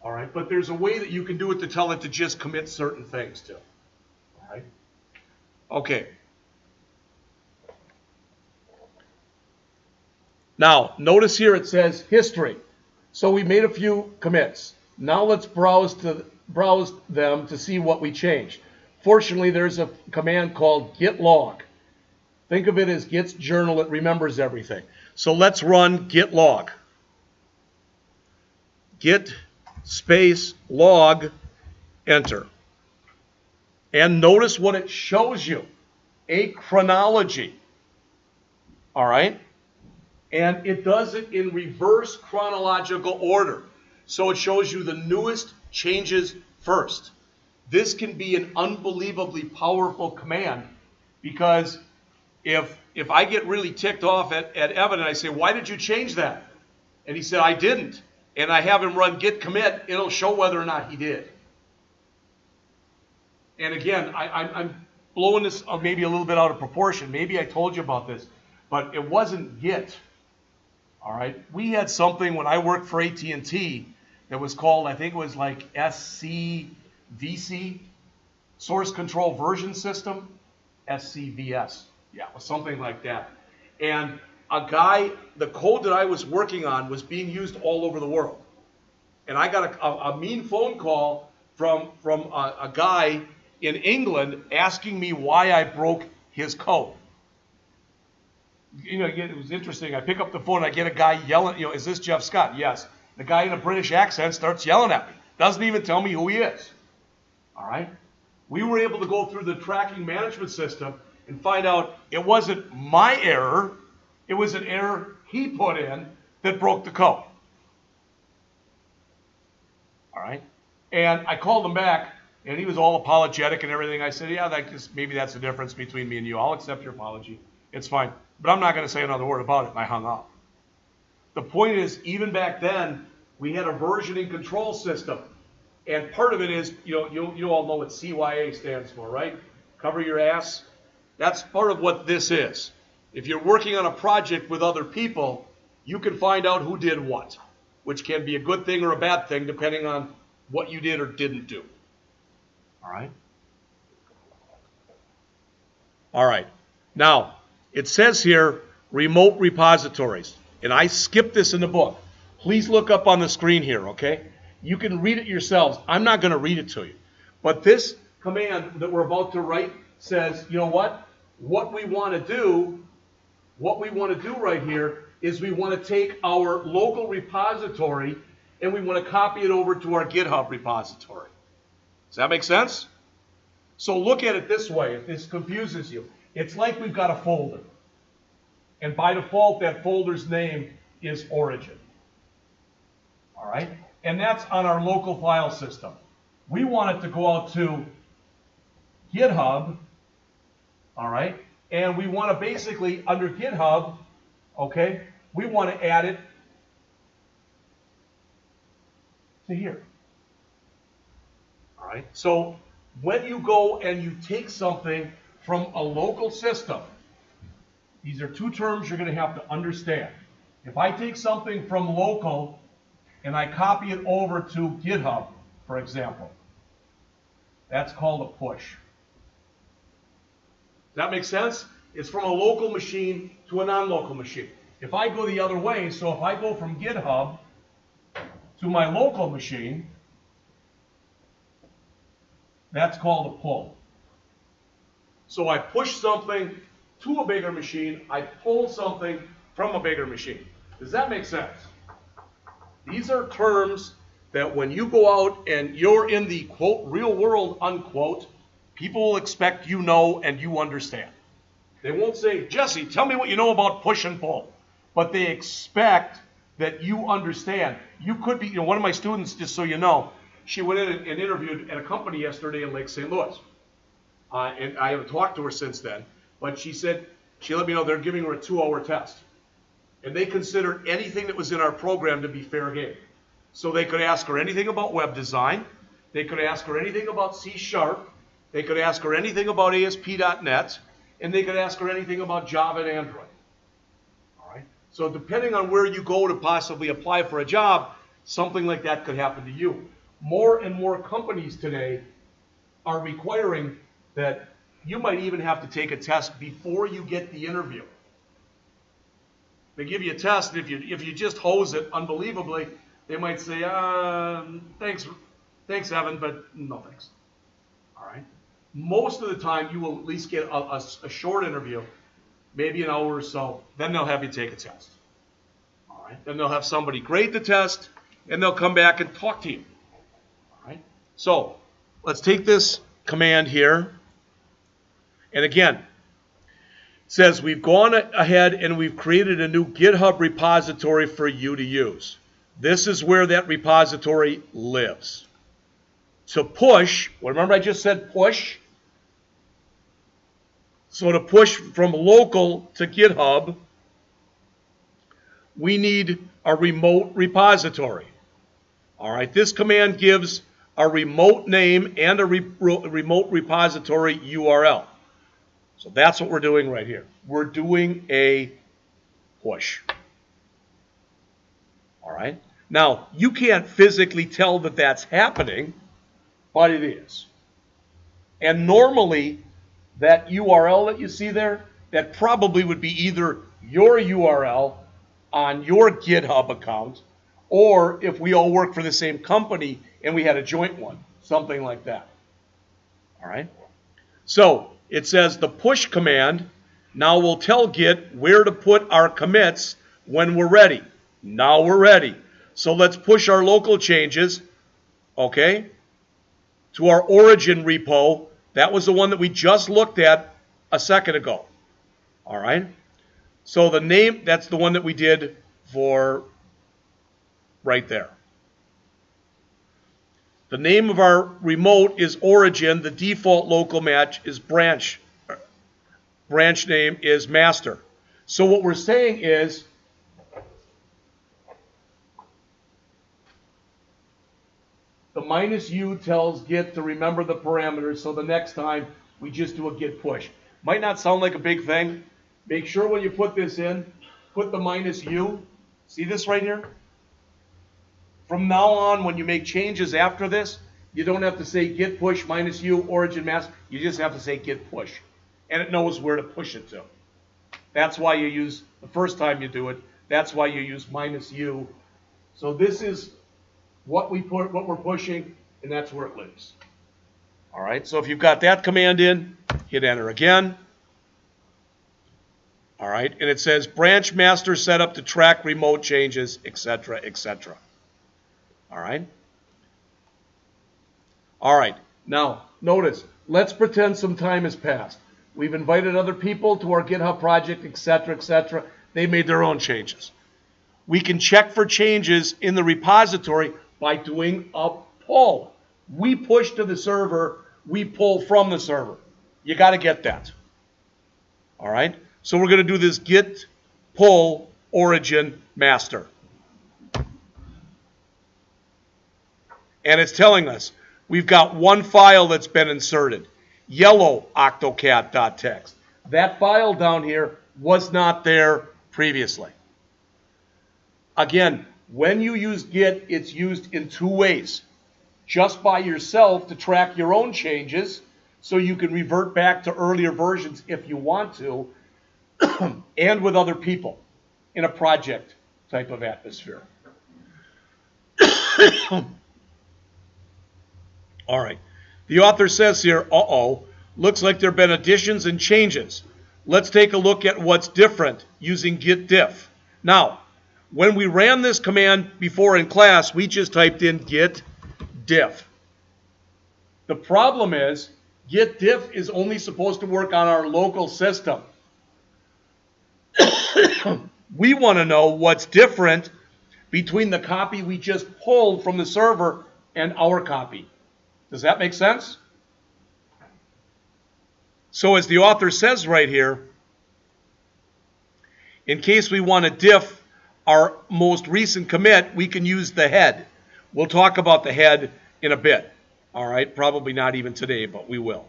All right, but there's a way that you can do it to tell it to just commit certain things too. All right, Okay. Now, notice here it says history. So we made a few commits. Now let's browse them to see what we changed. Fortunately, there's a command called git log. Think of it as Git's journal. It remembers everything. So let's run git log. Git space log, enter. And notice what it shows you. A chronology. All right? And it does it in reverse chronological order. So it shows you the newest changes first. This can be an unbelievably powerful command, because if I get really ticked off at Evan and I say, why did you change that? And he said, I didn't. And I have him run git commit, it'll show whether or not he did. And again, I'm blowing this maybe a little bit out of proportion. Maybe I told you about this, but it wasn't Git. All right, we had something when I worked for AT&T that was called, I think it was like SCVC, Source Control Version System, SCVS, yeah, it was something like that. And a guy, the code that I was working on was being used all over the world. And I got a mean phone call from a guy in England asking me why I broke his code. You know, it was interesting. I pick up the phone, I get a guy yelling, you know, is this Jeff Scott? Yes. The guy in a British accent starts yelling at me. Doesn't even tell me who he is. All right? We were able to go through the tracking management system and find out it wasn't my error, it was an error he put in that broke the code. All right? And I called him back, and he was all apologetic and everything. I said, yeah, maybe that's the difference between me and you. I'll accept your apology. It's fine. But I'm not going to say another word about it. And I hung up. The point is, even back then, we had a versioning control system. And part of it is, you all know what CYA stands for, right? Cover your ass. That's part of what this is. If you're working on a project with other people, you can find out who did what, which can be a good thing or a bad thing depending on what you did or didn't do. All right? All right. Now, it says here, remote repositories. And I skipped this in the book. Please look up on the screen here, okay? You can read it yourselves. I'm not going to read it to you. But this command that we're about to write says, you know what? What we want to do right here is we want to take our local repository and we want to copy it over to our GitHub repository. Does that make sense? So look at it this way, if this confuses you. It's like we've got a folder. And by default, that folder's name is origin. All right? And that's on our local file system. We want it to go out to GitHub, all right? And we want to basically, under GitHub, okay, we want to add it to here. All right? So when you go and you take something from a local system, these are two terms you're going to have to understand. If I take something from local and I copy it over to GitHub, for example, that's called a push. Does that make sense? It's from a local machine to a non-local machine. If I go the other way, so if I go from GitHub to my local machine, that's called a pull. So I push something to a bigger machine, I pull something from a bigger machine. Does that make sense? These are terms that when you go out and you're in the, quote, real world, unquote, people will expect you know and you understand. They won't say, Jesse, tell me what you know about push and pull. But they expect that you understand. You could be, one of my students, just so you know, she went in and interviewed at a company yesterday in Lake St. Louis. And I haven't talked to her since then. But she said, she let me know they're giving her a 2-hour test. And they considered anything that was in our program to be fair game. So they could ask her anything about web design. They could ask her anything about C#. They could ask her anything about ASP.NET. And they could ask her anything about Java and Android. All right? So depending on where you go to possibly apply for a job, something like that could happen to you. More and more companies today are requiring that you might even have to take a test before you get the interview. They give you a test, and if you just hose it unbelievably, they might say, thanks, Evan, but no thanks. All right. Most of the time, you will at least get a short interview, maybe an hour or so. Then they'll have you take a test. All right. Then they'll have somebody grade the test, and they'll come back and talk to you. All right. So let's take this command here, and again, it says we've gone ahead and we've created a new GitHub repository for you to use. This is where that repository lives. To push, well, remember I just said push? So to push from local to GitHub, we need a remote repository. All right, this command gives a remote name and a remote repository URL. So that's what we're doing right here. We're doing a push. All right. Now, you can't physically tell that that's happening, but it is. And normally, that URL that you see there, that probably would be either your URL on your GitHub account, or if we all work for the same company and we had a joint one, something like that. All right. So it says the push command now will tell Git where to put our commits when we're ready. Now we're ready. So let's push our local changes, okay, to our origin repo. That was the one that we just looked at a second ago. All right. So the name, that's the one that we did for right there. The name of our remote is origin. The default local match is branch. Branch name is master. So what we're saying is the -u tells Git to remember the parameters, so the next time we just do a git push. Might not sound like a big thing. Make sure when you put this in, put the -u. See this right here? From now on, when you make changes after this, you don't have to say git push -u origin master. You just have to say git push. And it knows where to push it to. That's why you use, the first time you do it, that's why you use -u. So this is what we're pushing, and that's where it lives. All right, so if you've got that command in, hit enter again. All right, and it says branch master setup to track remote changes, etc., etc. All right. All right, now notice, let's pretend some time has passed. We've invited other people to our GitHub project, etc., etc. They made their own changes. We can check for changes in the repository by doing a pull. We push to the server, we pull from the server. You got to get that. All right? So we're going to do this git pull origin master. And it's telling us we've got one file that's been inserted, yellow octocat.txt. That file down here was not there previously. Again, when you use Git, it's used in two ways. Just by yourself to track your own changes so you can revert back to earlier versions if you want to, and with other people in a project type of atmosphere. All right. The author says here, looks like there have been additions and changes. Let's take a look at what's different using Git Diff. Now, when we ran this command before in class, we just typed in Git Diff. The problem is, Git Diff is only supposed to work on our local system. We want to know what's different between the copy we just pulled from the server and our copy. Does that make sense? So as the author says right here, in case we want to diff our most recent commit, we can use the head. We'll talk about the head in a bit. All right, probably not even today, but we will.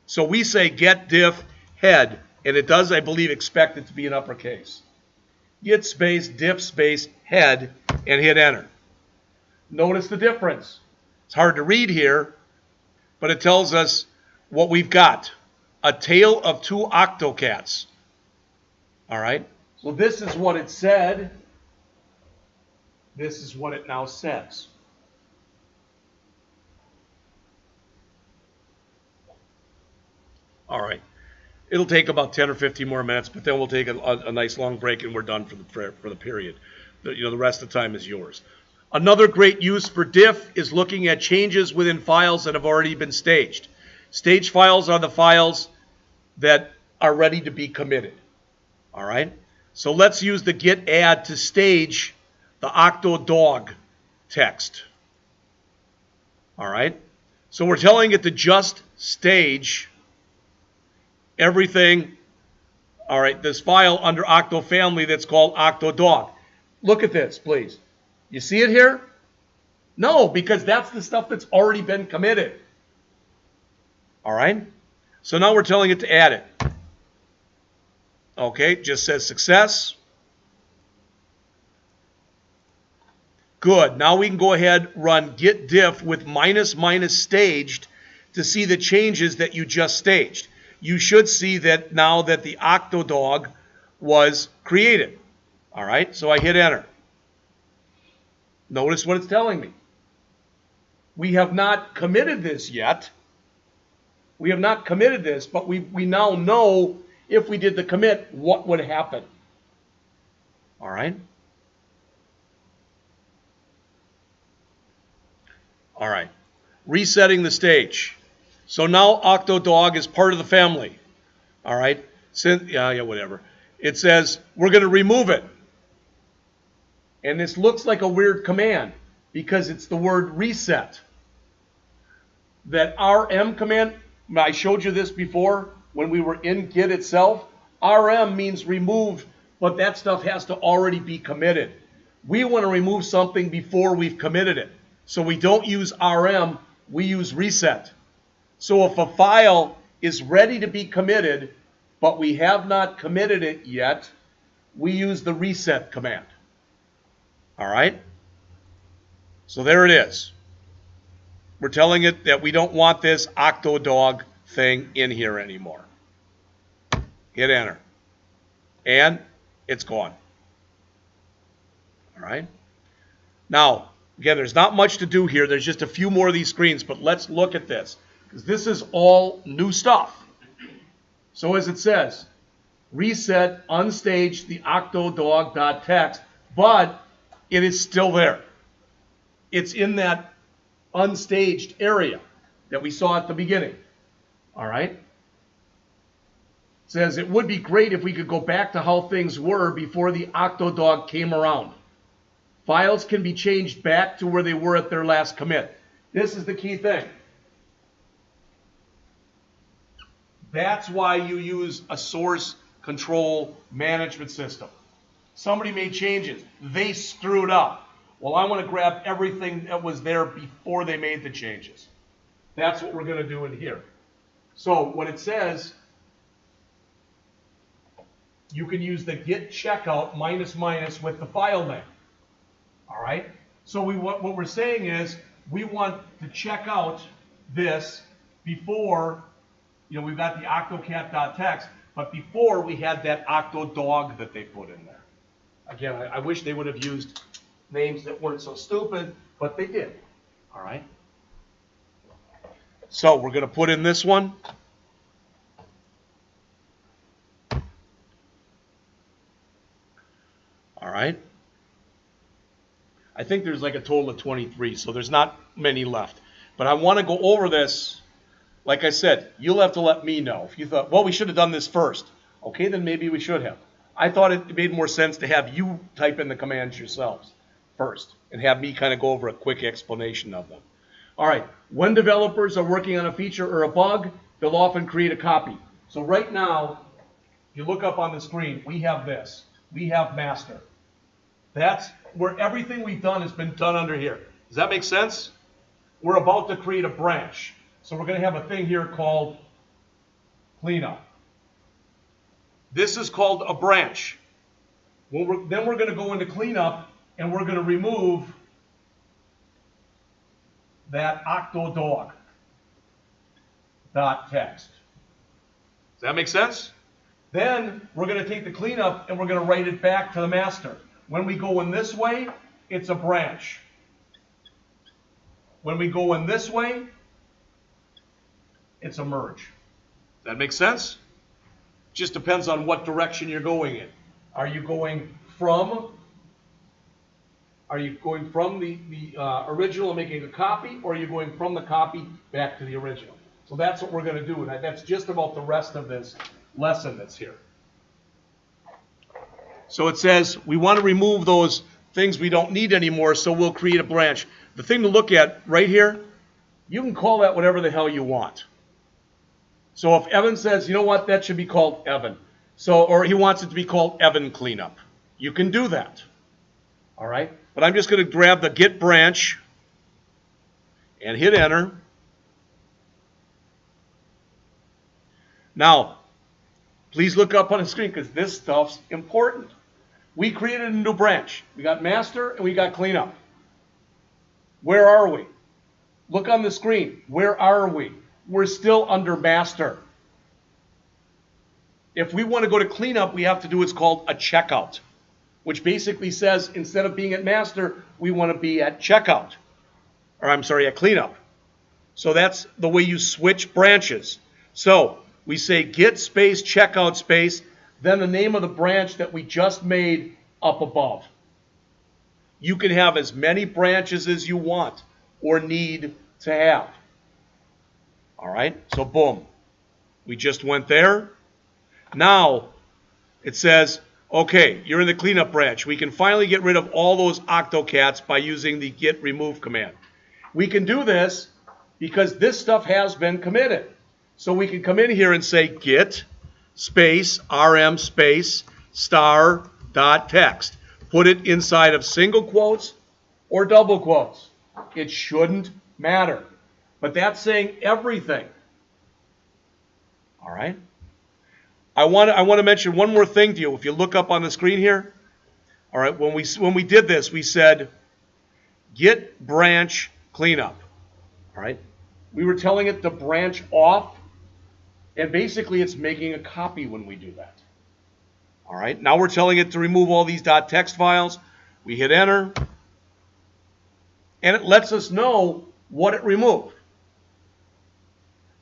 So we say get diff head, and it does, I believe, expect it to be in uppercase. Git space diff space head, and hit enter. Notice the difference. It's hard to read here, but it tells us what we've got. a tale of two octocats. All right? So this is what it said. This is what it now says. All right. It'll take about 10 or 15 more minutes, but then we'll take a nice long break and we're done for the period. The rest of the time is yours. Another great use for diff is looking at changes within files that have already been staged. Stage files are the files that are ready to be committed. All right? So let's use the git add to stage the octodog text. All right? So we're telling it to just stage everything, all right, this file under octo family that's called octodog. Look at this, please. You see it here? No, because that's the stuff that's already been committed. All right? So now we're telling it to add it. Okay, just says success. Good. Now we can go ahead, run git diff with -- staged to see the changes that you just staged. You should see that now that the octodog was created. All right, so I hit enter. Notice what it's telling me. We have not committed this yet. We have not committed this, but we now know if we did the commit, what would happen. All right? All right. Resetting the stage. So now octodog is part of the family. All right? Whatever. It says we're going to remove it. And this looks like a weird command because it's the word reset. That rm command, I showed you this before when we were in Git itself. Rm means remove, but that stuff has to already be committed. We want to remove something before we've committed it. So we don't use rm, we use reset. So if a file is ready to be committed, but we have not committed it yet, we use the reset command. All right? So there it is. We're telling it that we don't want this octodog thing in here anymore. Hit enter. And it's gone. All right? Now, again, there's not much to do here. There's just a few more of these screens, but let's look at this. Because this is all new stuff. So as it says, reset, unstage the octodog.txt, but it is still there. It's in that unstaged area that we saw at the beginning. All right? It says it would be great if we could go back to how things were before the octodog came around. Files can be changed back to where they were at their last commit. This is the key thing. That's why you use a source control management system. Somebody made changes. They screwed up. Well, I want to grab everything that was there before they made the changes. That's what we're going to do in here. So what it says, you can use the git checkout -- with the file name. All right? So what we're saying is we want to check out this before, we've got the octocat.txt, but before we had that octodog that they put in there. Again, I wish they would have used names that weren't so stupid, but they did. All right? So we're going to put in this one. All right? I think there's like a total of 23, so there's not many left. But I want to go over this. Like I said, you'll have to let me know. If you thought, well, we should have done this first. Okay, then maybe we should have. I thought it made more sense to have you type in the commands yourselves first and have me kind of go over a quick explanation of them. All right, when developers are working on a feature or a bug, they'll often create a copy. So right now, if you look up on the screen, we have this. We have master. That's where everything we've done has been done under here. Does that make sense? We're about to create a branch. So we're going to have a thing here called cleanup. This is called a branch. Then we're going to go into cleanup and we're going to remove that octodog.txt. that make sense? Then we're going to take the cleanup and we're going to write it back to the master. When we go in this way, it's a branch. When we go in this way, it's a merge. That makes sense? Just depends on what direction you're going in. Are you going from the original and making a copy, or are you going from the copy back to the original? So that's what we're going to do, and that's just about the rest of this lesson that's here. So it says we want to remove those things we don't need anymore, so we'll create a branch. The thing to look at right here, you can call that whatever the hell you want. So if Evan says, you know what, that should be called Evan. So, or he wants it to be called Evan Cleanup. You can do that. All right? But I'm just going to grab the Git branch and hit enter. Now, please look up on the screen because this stuff's important. We created a new branch. We got master and we got cleanup. Where are we? Look on the screen. Where are we? We're still under master. If we want to go to cleanup, we have to do what's called a checkout, which basically says instead of being at master, we want to be at checkout. Or I'm sorry, at cleanup. So that's the way you switch branches. So we say git space checkout space, then the name of the branch that we just made up above. You can have as many branches as you want or need to have. All right, so boom. We just went there. Now it says, okay, you're in the cleanup branch. We can finally get rid of all those octocats by using the git remove command. We can do this because this stuff has been committed. So we can come in here and say git space rm space star dot text. Put it inside of single quotes or double quotes. It shouldn't matter. But that's saying everything. All right? I want to mention one more thing to you. If you look up on the screen here, all right, when we did this, we said git branch cleanup. All right? We were telling it to branch off, and basically it's making a copy when we do that. All right? Now we're telling it to remove all these .text files. We hit enter, and it lets us know what it removed.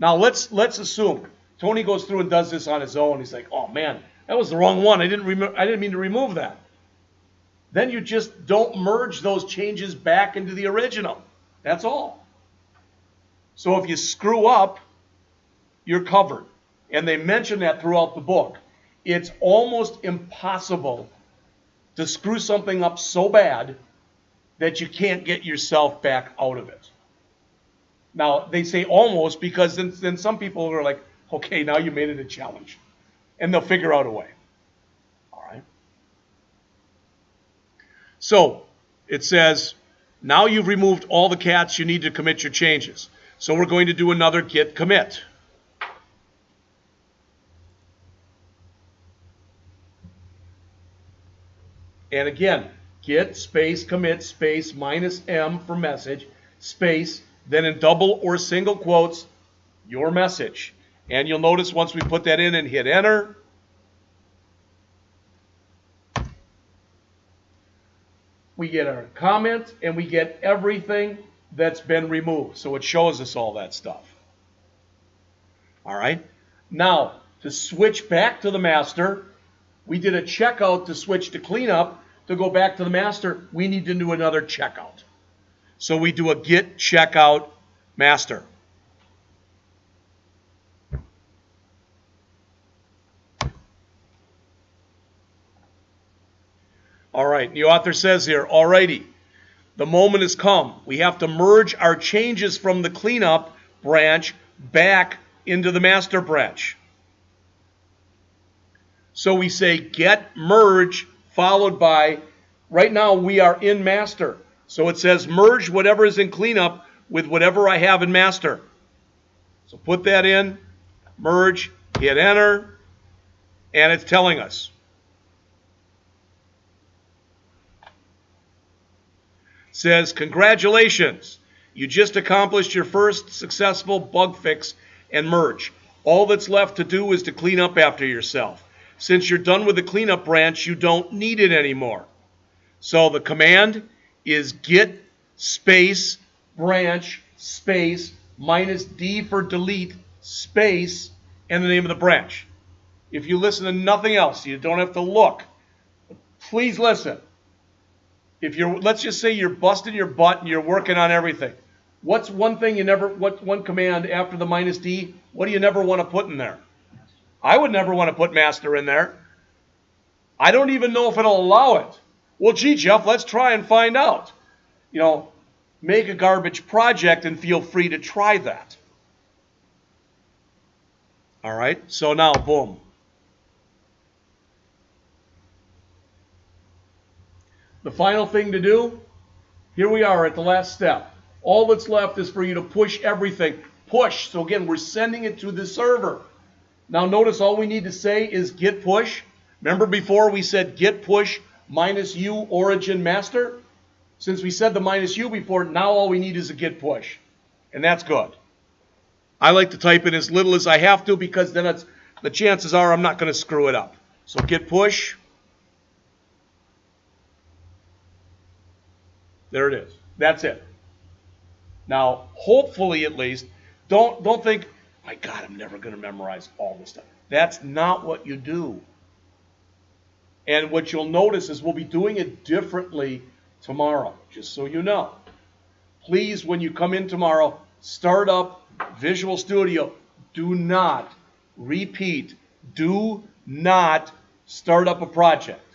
Now let's assume Tony goes through and does this on his own. He's like, oh man, that was the wrong one. I didn't mean to remove that. Then you just don't merge those changes back into the original. That's all. So if you screw up, you're covered. And they mention that throughout the book. It's almost impossible to screw something up so bad that you can't get yourself back out of it. Now, they say almost because then some people are like, okay, now you made it a challenge. And they'll figure out a way. All right. So it says, now you've removed all the cats you need to commit your changes. So we're going to do another git commit. And again, git space commit space -m for message space, then in double or single quotes, your message. And you'll notice once we put that in and hit enter, we get our comment and we get everything that's been removed. So it shows us all that stuff. All right. Now, to switch back to the master, we did a checkout to switch to cleanup. To go back to the master, we need to do another checkout. So we do a git checkout master. All right, the author says here, alrighty, the moment has come. We have to merge our changes from the cleanup branch back into the master branch. So we say get merge followed by, right now we are in master. So it says merge whatever is in cleanup with whatever I have in master. So put that in, merge, hit enter, and it's telling us. It says, congratulations, you just accomplished your first successful bug fix and merge. All that's left to do is to clean up after yourself. Since you're done with the cleanup branch, you don't need it anymore. So the command is git space branch space minus D for delete space and the name of the branch. If you listen to nothing else, you don't have to look. Please listen. If you're, let's just say you're busting your butt and you're working on everything. What's one thing you never, what one command after the minus D, what do you never want to put in there? I would never want to put master in there. I don't even know if it'll allow it. Well, gee, Jeff, let's try and find out. You know, make a garbage project and feel free to try that. All right, so now, boom. The final thing to do, here we are at the last step. All that's left is for you to push everything. Push. So again, we're sending it to the server. Now notice all we need to say is git push. Remember before we said git push minus u origin master? Since we said the minus u before, now all we need is a git push. And that's good. I like to type it as little as I have to because then it's, the chances are I'm not going to screw it up. So git push. There it is. That's it. Now, hopefully at least, don't think, my God, I'm never going to memorize all this stuff. That's not what you do. And what you'll notice is we'll be doing it differently tomorrow, just so you know. Please, when you come in tomorrow, start up Visual Studio. Do not, repeat, do not start up a project.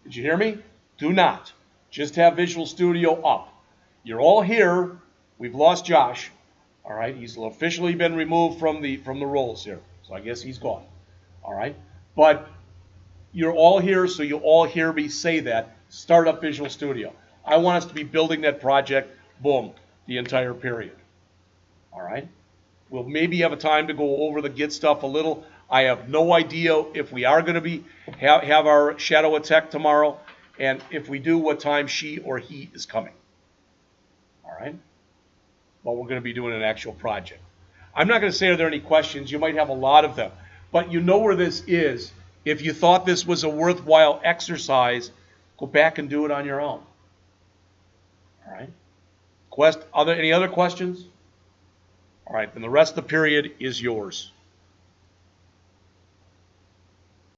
Did you hear me? Do not. Just have Visual Studio up. You're all here. We've lost Josh. All right, he's officially been removed from the roles here. So I guess he's gone. All right, but you're all here, so you all hear me say that. Start up Visual Studio. I want us to be building that project, boom, the entire period. All right, we'll maybe have a time to go over the Git stuff a little. I have no idea if we are going to be have our shadow attack tomorrow, and if we do, what time she or he is coming. All right. But we're going to be doing an actual project. I'm not going to say are there any questions. You might have a lot of them. But you know where this is. If you thought this was a worthwhile exercise, go back and do it on your own. All right? Any other questions? All right, then the rest of the period is yours.